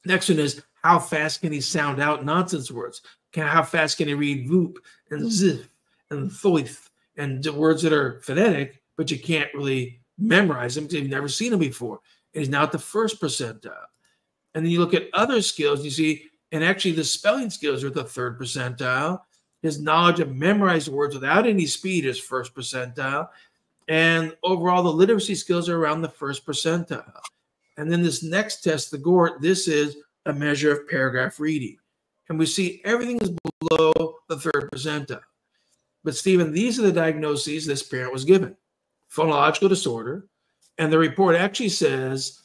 Speaker 1: Next one is how fast can he sound out nonsense words? How fast can he read voop and zif and thoith and the words that are phonetic, but you can't really memorize them because you've never seen them before. And he's now at the 1st percentile. And then you look at other skills, you see, and actually the spelling skills are at the 3rd percentile. His knowledge of memorized words without any speed is 1st percentile. And overall, the literacy skills are around the 1st percentile. And then this next test, the GORT, this is a measure of paragraph reading. And we see everything is below the 3rd percentile. But Stephen, these are the diagnoses this parent was given. Phonological disorder. And the report actually says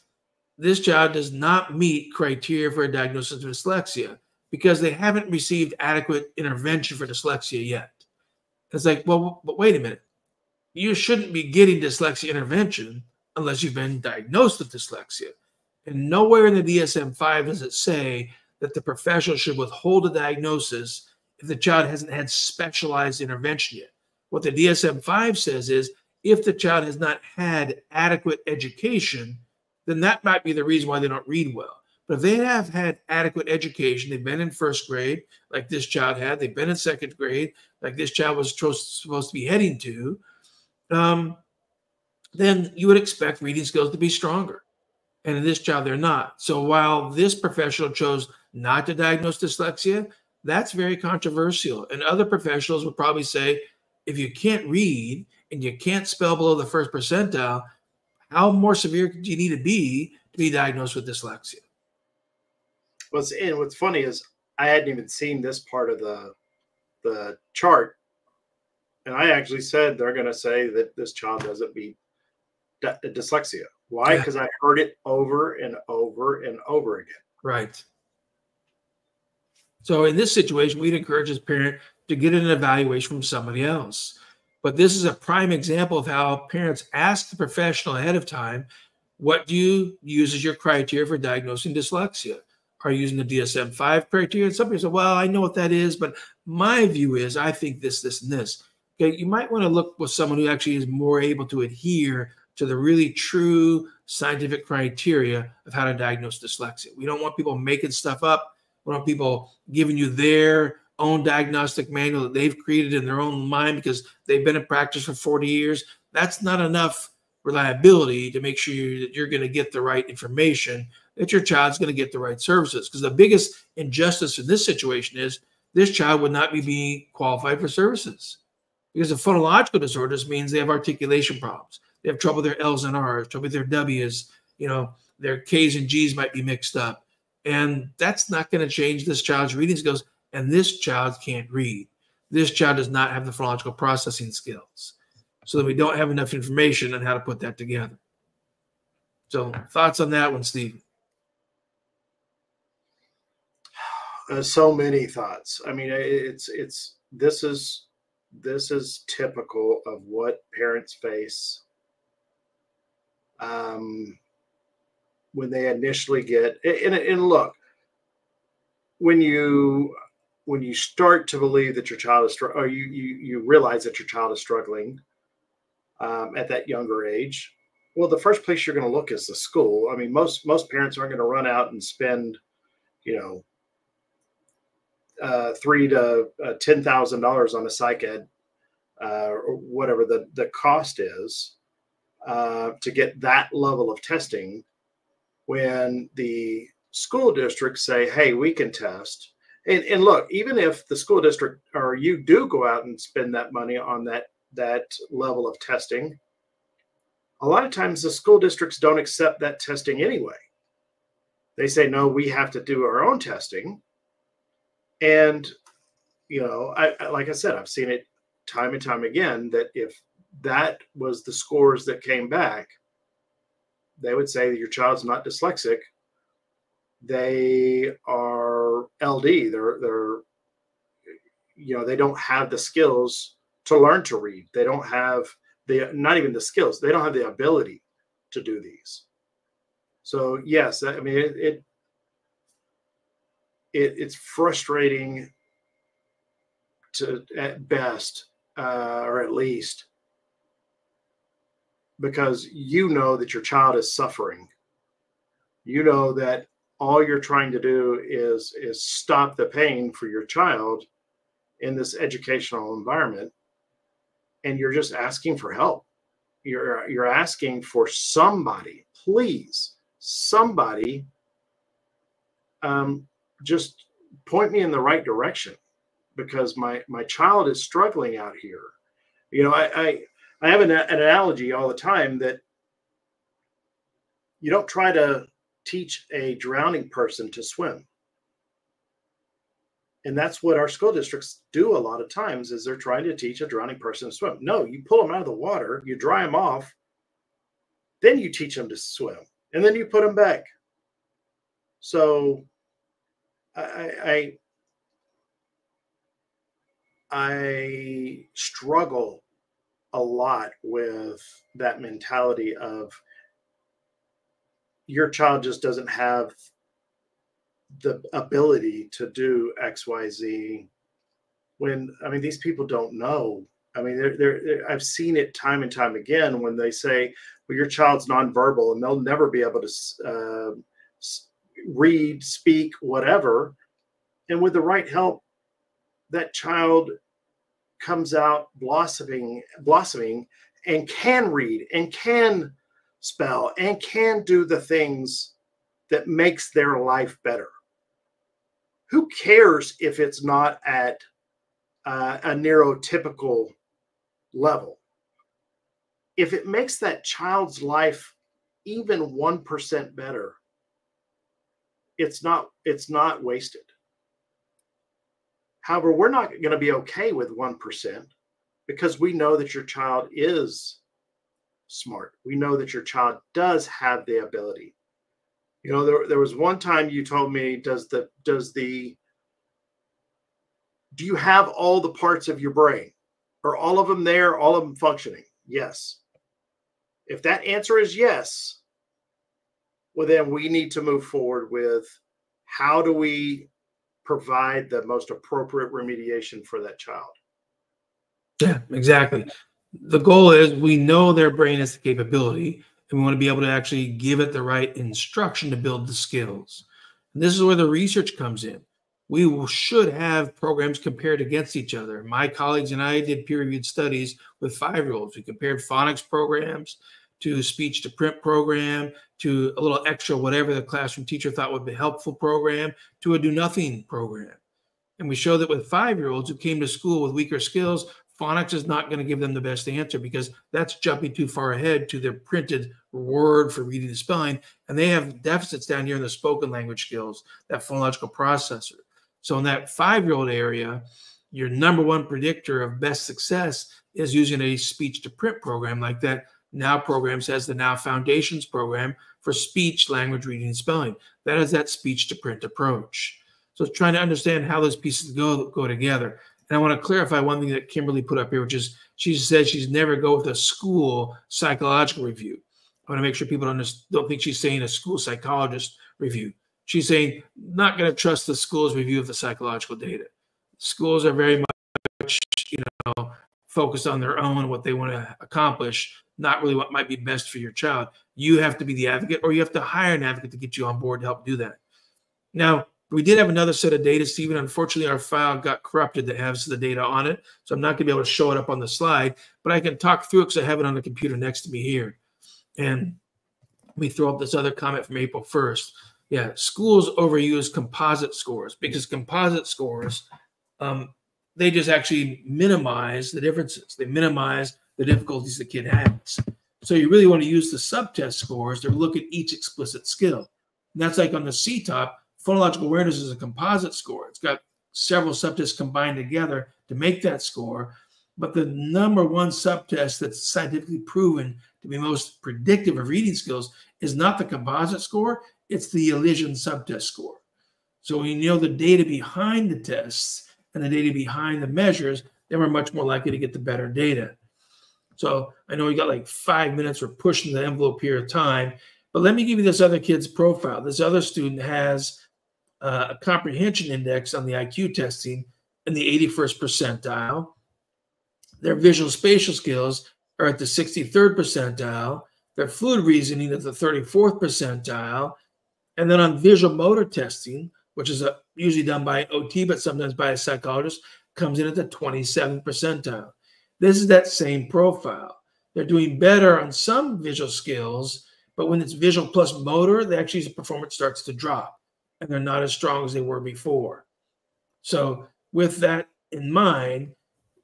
Speaker 1: this child does not meet criteria for a diagnosis of dyslexia because they haven't received adequate intervention for dyslexia yet. It's like, well, but wait a minute. You shouldn't be getting dyslexia intervention unless you've been diagnosed with dyslexia. And nowhere in the DSM-5 does it say that the professional should withhold a diagnosis if the child hasn't had specialized intervention yet. What the DSM-5 says is if the child has not had adequate education, then that might be the reason why they don't read well. But if they have had adequate education, they've been in first grade, like this child had, they've been in second grade, like this child was supposed to be heading to, then you would expect reading skills to be stronger. And in this child, they're not. So while this professional chose not to diagnose dyslexia, that's very controversial. And other professionals would probably say, if you can't read and you can't spell below the first percentile, how more severe do you need to be diagnosed with dyslexia?
Speaker 2: What's funny is I hadn't even seen this part of the chart, and I actually said they're going to say that this child doesn't meet dyslexia. Why? Because I heard it over and over and over again.
Speaker 1: Right. So in this situation, we'd encourage this parent to get an evaluation from somebody else. But this is a prime example of how parents ask the professional ahead of time, what do you use as your criteria for diagnosing dyslexia? Are you using the DSM-5 criteria? And some people say, well, I know what that is, but my view is I think this, this, and this. Okay, you might want to look with someone who actually is more able to adhere to the really true scientific criteria of how to diagnose dyslexia. We don't want people making stuff up. We want people giving you their own diagnostic manual that they've created in their own mind because they've been in practice for 40 years. That's not enough reliability to make sure that you're going to get the right information, that your child's going to get the right services. Because the biggest injustice in this situation is this child would not be being qualified for services. Because of phonological disorders means they have articulation problems. They have trouble with their L's and R's, trouble with their W's, their K's and G's might be mixed up. And that's not going to change this child's reading skills. And this child can't read. This child does not have the phonological processing skills. So that we don't have enough information on how to put that together. So thoughts on that one, Steve?
Speaker 2: So many thoughts. I mean, this is typical of what parents face when they initially get, and look, when you start to believe that your child is, or you realize that your child is struggling at that younger age, well, the first place you're going to look is the school. I mean, most parents aren't going to run out and spend, $3,000 to $10,000 on a psych ed, or whatever the cost is, to get that level of testing, when the school districts say, hey, we can test. And look, even if the school district or you do go out and spend that money on that level of testing, a lot of times the school districts don't accept that testing anyway. They say, no, we have to do our own testing. And, like I said, I've seen it time and time again that if that was the scores that came back, they would say that your child's not dyslexic. They are LD. They're they don't have the skills to learn to read. They don't have not even the skills. They don't have the ability to do these. So yes, I mean, it's frustrating at best, or at least, because that your child is suffering. That all you're trying to do is stop the pain for your child in this educational environment, and you're just asking for help. You're asking for somebody, please, somebody, just point me in the right direction, because my child is struggling out here. I have an analogy all the time that you don't try to teach a drowning person to swim. And that's what our school districts do a lot of times, is they're trying to teach a drowning person to swim. No, you pull them out of the water, you dry them off, then you teach them to swim, and then you put them back. So I struggle a lot with that mentality of your child just doesn't have the ability to do XYZ, when, I mean, these people don't know. I mean, I've seen it time and time again when they say, well, your child's nonverbal and they'll never be able to read, speak, whatever. And with the right help, that child comes out blossoming and can read and can spell and can do the things that makes their life better. Who cares if it's not at a neurotypical level? If it makes that child's life even 1% better, it's not wasted. However, we're not going to be okay with 1% because we know that your child is smart. We know that your child does have the ability. You know, there was one time you told me, do you have all the parts of your brain? Are all of them there, all of them functioning? Yes. If that answer is yes, well, then we need to move forward with how do we provide the most appropriate remediation for that child.
Speaker 1: Yeah, exactly. The goal is we know their brain has the capability, and we want to be able to actually give it the right instruction to build the skills. And this is where the research comes in. We should have programs compared against each other. My colleagues and I did peer-reviewed studies with 5-year-olds. We compared phonics programs to speech-to-print program, to a little extra whatever the classroom teacher thought would be a helpful program, to a do-nothing program. And we showed that with 5-year-olds who came to school with weaker skills, phonics is not going to give them the best answer because that's jumping too far ahead to their printed word for reading and spelling. And they have deficits down here in the spoken language skills, that phonological processor. So in that 5-year-old area, your number one predictor of best success is using a speech-to-print program like that Now Programs has the Now Foundations program for speech, language, reading, and spelling. That is that speech-to-print approach. So trying to understand how those pieces go together. And I want to clarify one thing that Kimberly put up here, which is she said she's never go with a school psychological review. I want to make sure people don't think she's saying a school psychologist review. She's saying not going to trust the school's review of the psychological data. Schools are very much, focused on their own, what they want to accomplish, not really what might be best for your child. You have to be the advocate, or you have to hire an advocate to get you on board to help do that. Now, we did have another set of data, Stephen. Unfortunately, our file got corrupted that has the data on it, so I'm not going to be able to show it up on the slide, but I can talk through it because I have it on the computer next to me here. And let me throw up this other comment from April 1st. Yeah, schools overuse composite scores because composite scores, they just actually minimize the differences. They minimize the difficulties the kid has. So you really want to use the subtest scores to look at each explicit skill. And that's like on the CTOP, phonological awareness is a composite score. It's got several subtests combined together to make that score. But the number one subtest that's scientifically proven to be most predictive of reading skills is not the composite score, it's the elision subtest score. So when you know the data behind the tests and the data behind the measures, then we're much more likely to get the better data. So I know we got like 5 minutes, we're pushing the envelope here of time, but let me give you this other kid's profile. This other student has a comprehension index on the IQ testing in the 81st percentile. Their visual spatial skills are at the 63rd percentile. Their fluid reasoning is the 34th percentile. And then on visual motor testing, which is usually done by OT, but sometimes by a psychologist, comes in at the 27th percentile. This is that same profile. They're doing better on some visual skills, but when it's visual plus motor, the performance starts to drop, and they're not as strong as they were before. So with that in mind,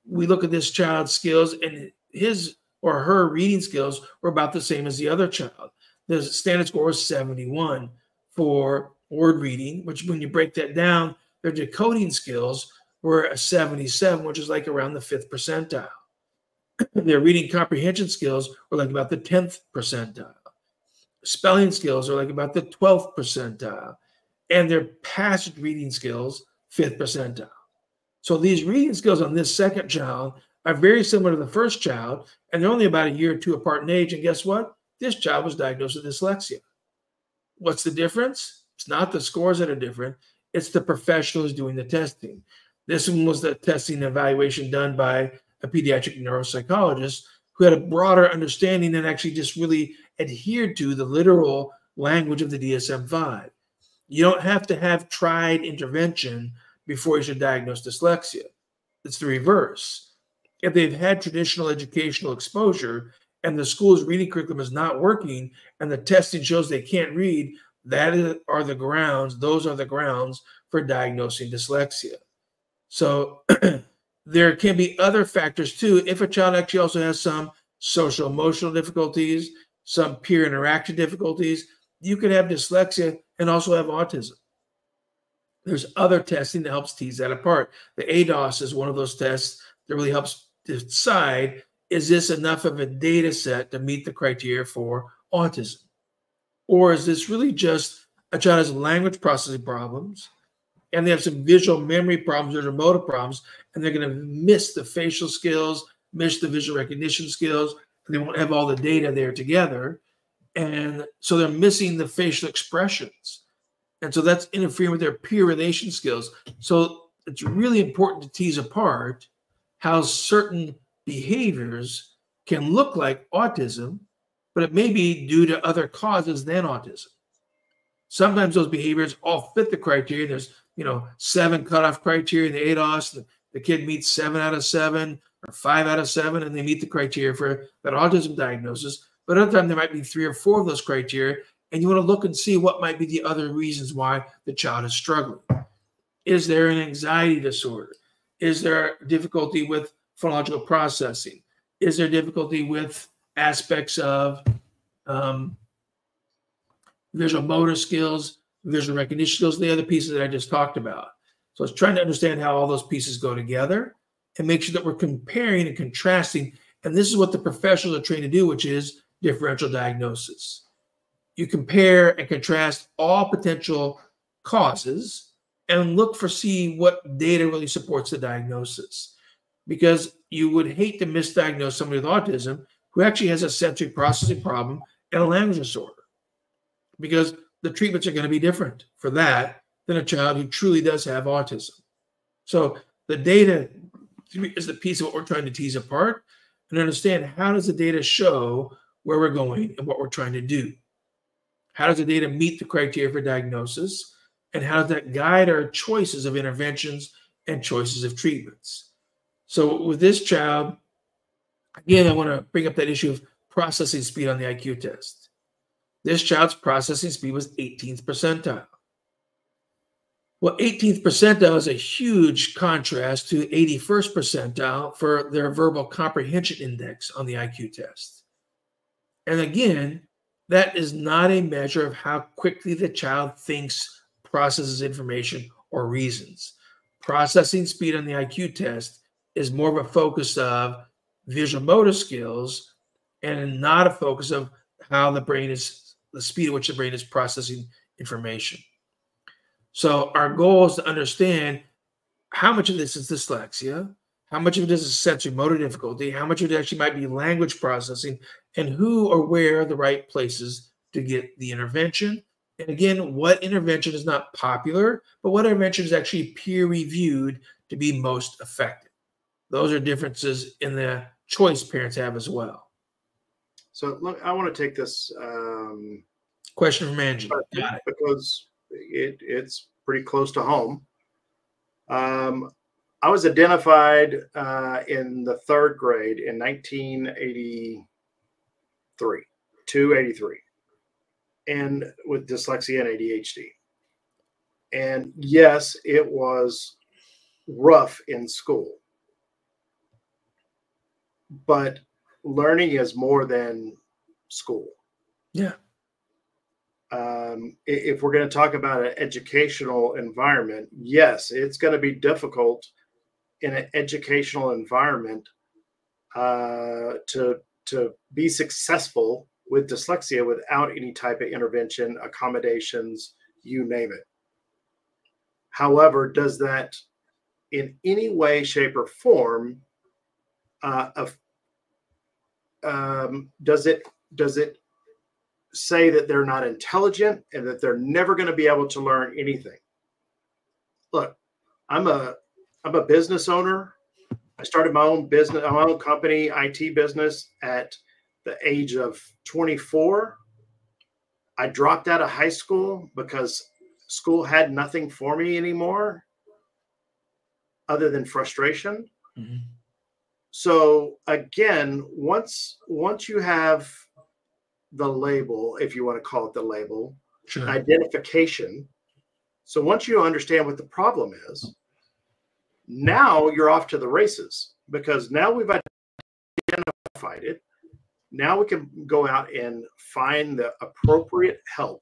Speaker 1: we look at this child's skills, and his or her reading skills were about the same as the other child. The standard score was 71 for word reading, which when you break that down, their decoding skills were a 77, which is like around the 5th percentile. Their reading comprehension skills were like about the 10th percentile. Spelling skills are like about the 12th percentile. And their passage reading skills, 5th percentile. So these reading skills on this second child are very similar to the first child, and they're only about a year or two apart in age. And guess what? This child was diagnosed with dyslexia. what's the difference? It's not the scores that are different. It's the professionals doing the testing. This one was the testing and evaluation done by a pediatric neuropsychologist who had a broader understanding and actually just really adhered to the literal language of the DSM-5. You don't have to have tried intervention before you should diagnose dyslexia. It's the reverse. If they've had traditional educational exposure and the school's reading curriculum is not working and the testing shows they can't read, those are the grounds for diagnosing dyslexia. So there can be other factors too. If a child actually also has some social emotional difficulties, some peer interaction difficulties, you could have dyslexia and also have autism. There's other testing that helps tease that apart. The ADOS is one of those tests that really helps decide, is this enough of a data set to meet the criteria for autism? Or is this really just a child has language processing problems and they have some visual memory problems or motor problems, and they're going to miss the facial skills, miss the visual recognition skills, and they won't have all the data there together. And so they're missing the facial expressions. And so that's interfering with their peer relation skills. So it's really important to tease apart how certain behaviors can look like autism, but it may be due to other causes than autism. Sometimes those behaviors all fit the criteria. There's 7 cutoff criteria in the ADOS. The kid meets 7 out of 7 or 5 out of 7, and they meet the criteria for that autism diagnosis. But other times there might be 3 or 4 of those criteria, and you want to look and see what might be the other reasons why the child is struggling. Is there an anxiety disorder? Is there difficulty with phonological processing? Is there difficulty with aspects of visual motor skills, visual recognition skills, the other pieces that I just talked about? So it's trying to understand how all those pieces go together and make sure that we're comparing and contrasting. And this is what the professionals are trained to do, which is differential diagnosis. You compare and contrast all potential causes and see what data really supports the diagnosis. Because you would hate to misdiagnose somebody with autism who actually has a sensory processing problem and a language disorder, because the treatments are going to be different for that than a child who truly does have autism. So the data is the piece of what we're trying to tease apart and understand, how does the data show where we're going and what we're trying to do? How does the data meet the criteria for diagnosis? And how does that guide our choices of interventions and choices of treatments? So with this child, again, I want to bring up that issue of processing speed on the IQ test. This child's processing speed was 18th percentile. Well, 18th percentile is a huge contrast to 81st percentile for their verbal comprehension index on the IQ test. And again, that is not a measure of how quickly the child thinks, processes information, or reasons. Processing speed on the IQ test is more of a focus of visual motor skills and not a focus of how the speed at which the brain is processing information. So our goal is to understand how much of this is dyslexia, how much of it is sensory motor difficulty, how much of it actually might be language processing, and who or where are the right places to get the intervention. And again, what intervention is not popular, but what intervention is actually peer-reviewed to be most effective. Those are differences in the choice parents have as well.
Speaker 2: So look, I want to take this
Speaker 1: question from Angela,
Speaker 2: because it's pretty close to home. I was identified in the 3rd grade in 1983, and with dyslexia and ADHD. And yes, it was rough in school, but learning is more than school.
Speaker 1: Yeah.
Speaker 2: If we're going to talk about an educational environment, yes, it's going to be difficult in an educational environment to be successful with dyslexia without any type of intervention, accommodations, you name it. However, does that in any way, shape, or form does it say that they're not intelligent and that they're never going to be able to learn anything. Look, I'm a business owner. I started my own business, my own company, IT business at the age of 24. I dropped out of high school because school had nothing for me anymore other than frustration.
Speaker 1: Mm-hmm.
Speaker 2: So again, once you have the label, if you want to call it the label,
Speaker 1: Sure.
Speaker 2: identification. So once you understand what the problem is, now you're off to the races, because now we've identified it. Now we can go out and find the appropriate help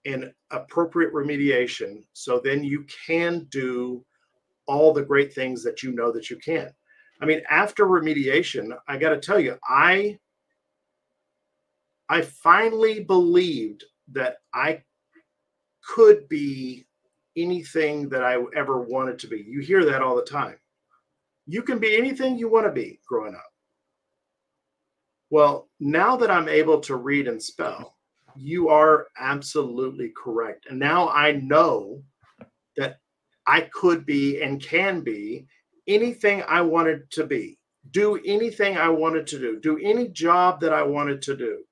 Speaker 2: and appropriate remediation. So then you can do all the great things that you know that you can. I mean, after remediation, I got to tell you, I finally believed that I could be anything that I ever wanted to be. You hear that all the time. You can be anything you want to be growing up. Well, now that I'm able to read and spell, you are absolutely correct. And now I know that I could be and can be anything I wanted to be, do anything I wanted to do any job that I wanted to do.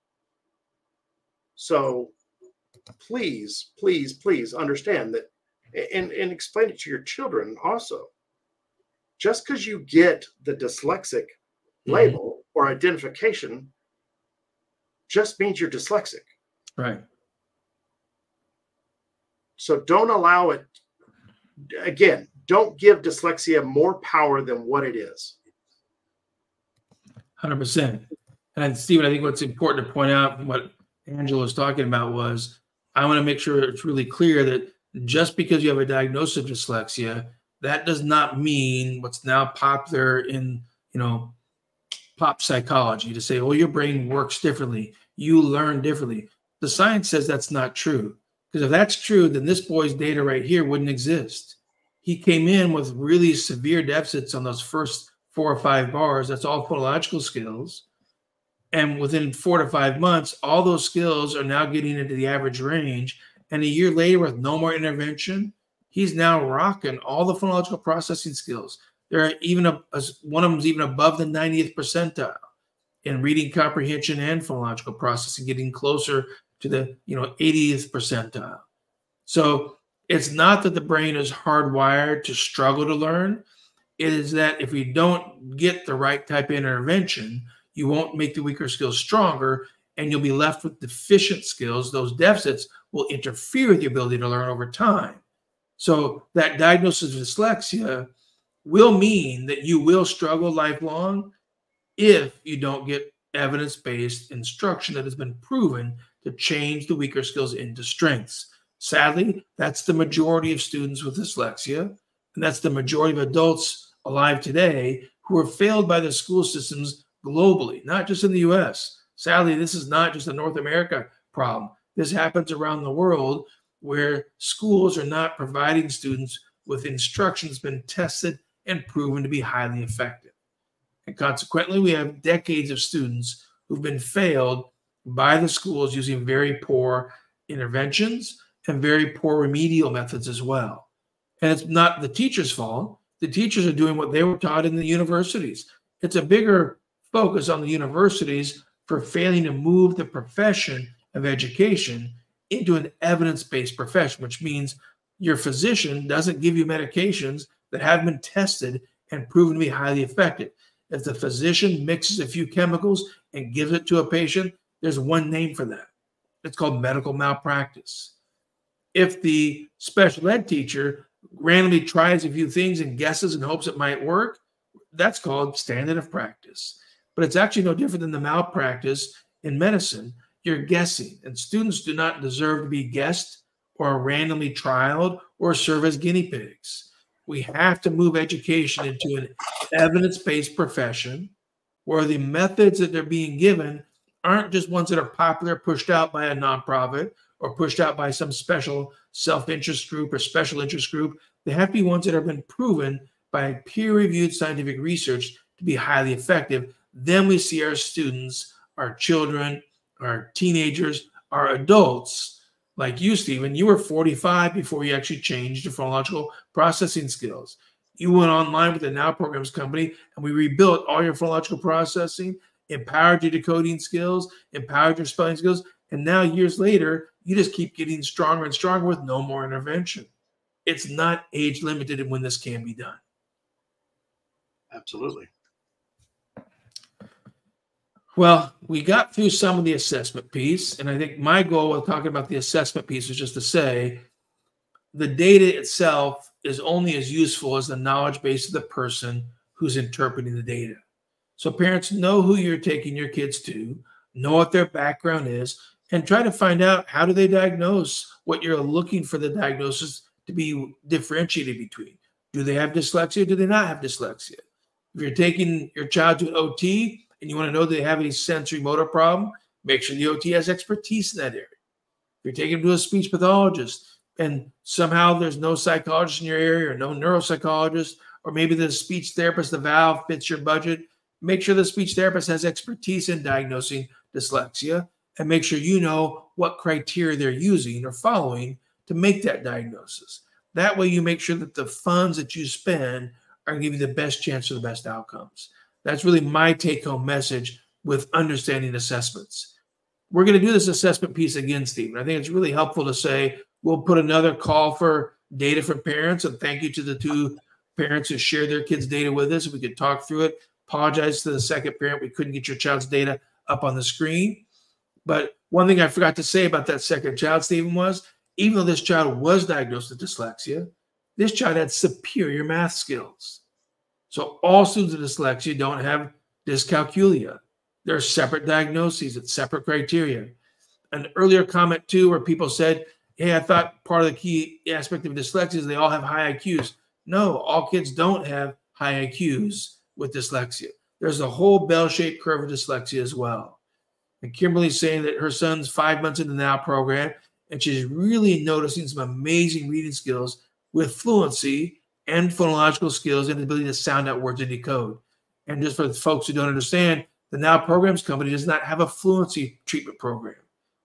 Speaker 2: So please, please, please understand that, and explain it to your children also. Just because you get the dyslexic label or identification just means you're dyslexic.
Speaker 1: Right.
Speaker 2: So don't allow it. Again, don't give dyslexia more power than what it is.
Speaker 1: 100%. And Stephen, I think what's important to point out, what Angela was talking about, was I want to make sure it's really clear that just because you have a diagnosis of dyslexia, that does not mean what's now popular in, pop psychology, to say, oh, your brain works differently, you learn differently. The science says that's not true. Because if that's true, then this boy's data right here wouldn't exist. He came in with really severe deficits on those first 4 or 5 bars. That's all phonological skills. And within 4 to 5 months, all those skills are now getting into the average range. And a year later, with no more intervention, he's now rocking all the phonological processing skills. There are even one of them is even above the 90th percentile in reading comprehension and phonological processing, getting closer to the 80th percentile. So it's not that the brain is hardwired to struggle to learn. It is that if we don't get the right type of intervention, you won't make the weaker skills stronger, and you'll be left with deficient skills. Those deficits will interfere with the ability to learn over time. So that diagnosis of dyslexia will mean that you will struggle lifelong if you don't get evidence-based instruction that has been proven to change the weaker skills into strengths. Sadly, that's the majority of students with dyslexia, and that's the majority of adults alive today who are failed by the school systems globally, not just in the US. Sadly, this is not just a North America problem. This happens around the world, where schools are not providing students with instruction that's been tested and proven to be highly effective. And consequently, we have decades of students who've been failed by the schools using very poor interventions and very poor remedial methods as well. And it's not the teacher's fault. The teachers are doing what they were taught in the universities. It's a bigger focus on the universities for failing to move the profession of education into an evidence-based profession, which means your physician doesn't give you medications that have been tested and proven to be highly effective. If the physician mixes a few chemicals and gives it to a patient, there's one name for that. It's called medical malpractice. If the special ed teacher randomly tries a few things and guesses and hopes it might work, that's called standard of practice. But it's actually no different than the malpractice in medicine. You're guessing, and students do not deserve to be guessed or randomly trialed or serve as guinea pigs. We have to move education into an evidence-based profession where the methods that they're being given aren't just ones that are popular, pushed out by a nonprofit or pushed out by some special self-interest group or special interest group. They have to be ones that have been proven by peer-reviewed scientific research to be highly effective. Then we see our students, our children, our teenagers, our adults, like you, Stephen. You were 45 before you actually changed your phonological processing skills. You went online with the Now Programs company, and we rebuilt all your phonological processing, empowered your decoding skills, empowered your spelling skills, and now years later, you just keep getting stronger and stronger with no more intervention. It's not age limited in when this can be done.
Speaker 2: Absolutely.
Speaker 1: Well, we got through some of the assessment piece, and I think my goal with talking about the assessment piece is just to say the data itself is only as useful as the knowledge base of the person who's interpreting the data. So parents, know who you're taking your kids to, know what their background is, and try to find out how do they diagnose what you're looking for the diagnosis to be differentiated between. Do they have dyslexia? Do they not have dyslexia? If you're taking your child to an OT and you want to know they have a sensory motor problem, make sure the OT has expertise in that area. If you're taking them to a speech pathologist and somehow there's no psychologist in your area or no neuropsychologist, or maybe the speech therapist, the valve fits your budget, make sure the speech therapist has expertise in diagnosing dyslexia, and make sure you know what criteria they're using or following to make that diagnosis. That way you make sure that the funds that you spend are going to give you the best chance for the best outcomes. That's really my take-home message with understanding assessments. We're going to do this assessment piece again, Stephen. I think it's really helpful to say we'll put another call for data from parents, and thank you to the two parents who shared their kids' data with us. We could talk through it. Apologize to the second parent. We couldn't get your child's data up on the screen. But one thing I forgot to say about that second child, Stephen, was even though this child was diagnosed with dyslexia, this child had superior math skills. So all students with dyslexia don't have dyscalculia. There are separate diagnoses, it's separate criteria. An earlier comment too, where people said, hey, I thought part of the key aspect of dyslexia is they all have high IQs. No, all kids don't have high IQs with dyslexia. There's a whole bell-shaped curve of dyslexia as well. And Kimberly's saying that her son's 5 months into the Now program, and she's really noticing some amazing reading skills with fluency and phonological skills and the ability to sound out words and decode. And just for the folks who don't understand, the Now Programs company does not have a fluency treatment program.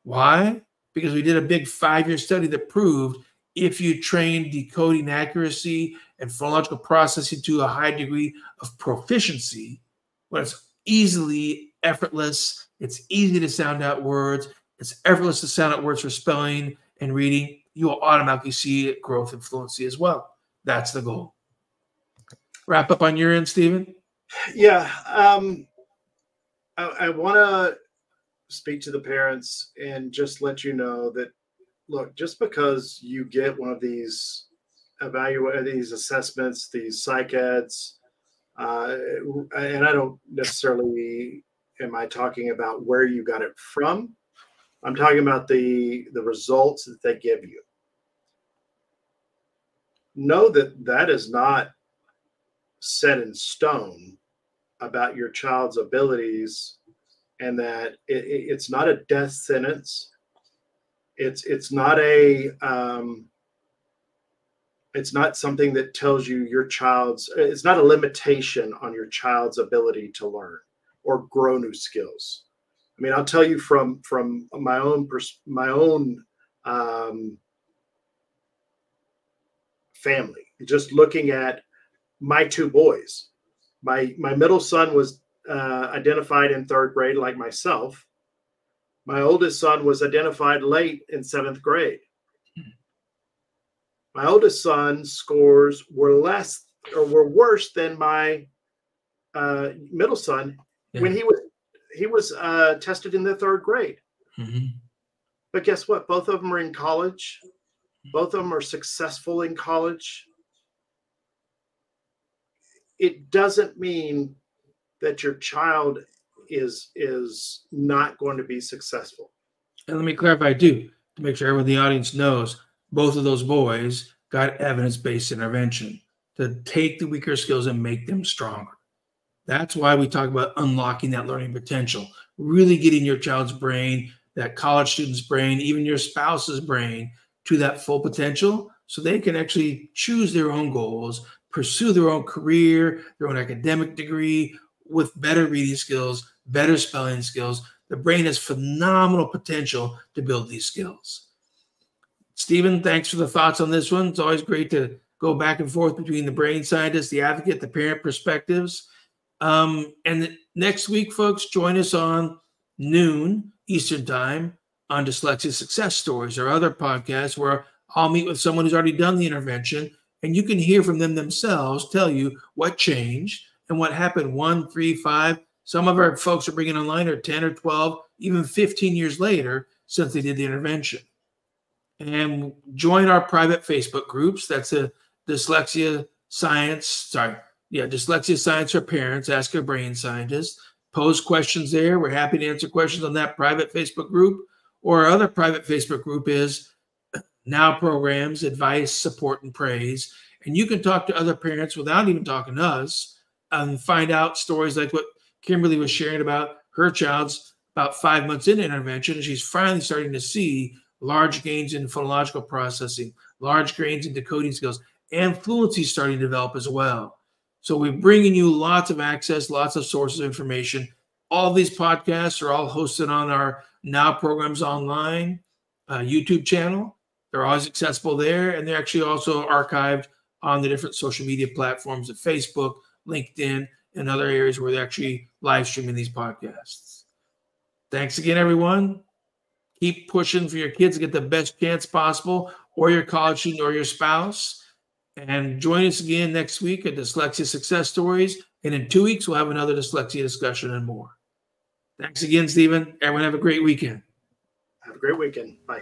Speaker 1: Why? Because we did a big 5-year study that proved if you train decoding accuracy and phonological processing to a high degree of proficiency, when it's easily effortless, it's easy to sound out words, it's effortless to sound out words for spelling and reading, you will automatically see growth in fluency as well. That's the goal. Wrap up on your end, Stephen?
Speaker 2: Yeah. I want to speak to the parents and just let you know that, look, just because you get one of these these assessments, these psych eds, and I don't necessarily am I talking about where you got it from. I'm talking about the results that they give you. Know that that is not set in stone about your child's abilities, and that it's not a death sentence. It's not a it's not something that tells you your child's, it's not a limitation on your child's ability to learn or grow new skills. I mean, I'll tell you from my own family, just looking at my two boys. My middle son was identified in 3rd grade like myself. My oldest son was identified late in 7th grade. My oldest son's scores were worse than my middle son when he was tested in the 3rd grade. Mm-hmm. But guess what? Both of them are in college. Both of them are successful in college. It doesn't mean that your child is not going to be successful.
Speaker 1: And let me clarify too, to make sure everyone in the audience knows, both of those boys got evidence-based intervention to take the weaker skills and make them stronger. That's why we talk about unlocking that learning potential, really getting your child's brain, that college student's brain, even your spouse's brain to that full potential so they can actually choose their own goals, pursue their own career, their own academic degree with better reading skills, better spelling skills, The brain has phenomenal potential to build these skills. Stephen, thanks for the thoughts on this one. It's always great to go back and forth between the brain scientist, the advocate, the parent perspectives. And next week, folks, join us on noon Eastern Time on Dyslexia Success Stories, our other podcast where I'll meet with someone who's already done the intervention, and you can hear from them themselves, tell you what changed and what happened 1, 3, 5. Some of our folks are bringing online are 10 or 12, even 15 years later since they did the intervention. And join our private Facebook groups. That's a Dyslexia Science for Parents, Ask a Brain Scientist. Post questions there. We're happy to answer questions on that private Facebook group. Or our other private Facebook group is Now Programs, Advice, Support, and Praise. And you can talk to other parents without even talking to us and find out stories like what Kimberly was sharing about her child's about 5 months into intervention. And she's finally starting to see large gains in phonological processing, large gains in decoding skills, and fluency starting to develop as well. So we're bringing you lots of access, lots of sources of information. All these podcasts are all hosted on our Now Programs Online YouTube channel. They're always accessible there, and they're actually also archived on the different social media platforms of Facebook, LinkedIn, and other areas where they're actually live streaming these podcasts. Thanks again, everyone. Keep pushing for your kids to get the best chance possible, or your college student or your spouse. And join us again next week at Dyslexia Success Stories. And in 2 weeks, we'll have another dyslexia discussion and more. Thanks again, Stephen. Everyone have a great weekend.
Speaker 2: Have a great weekend. Bye.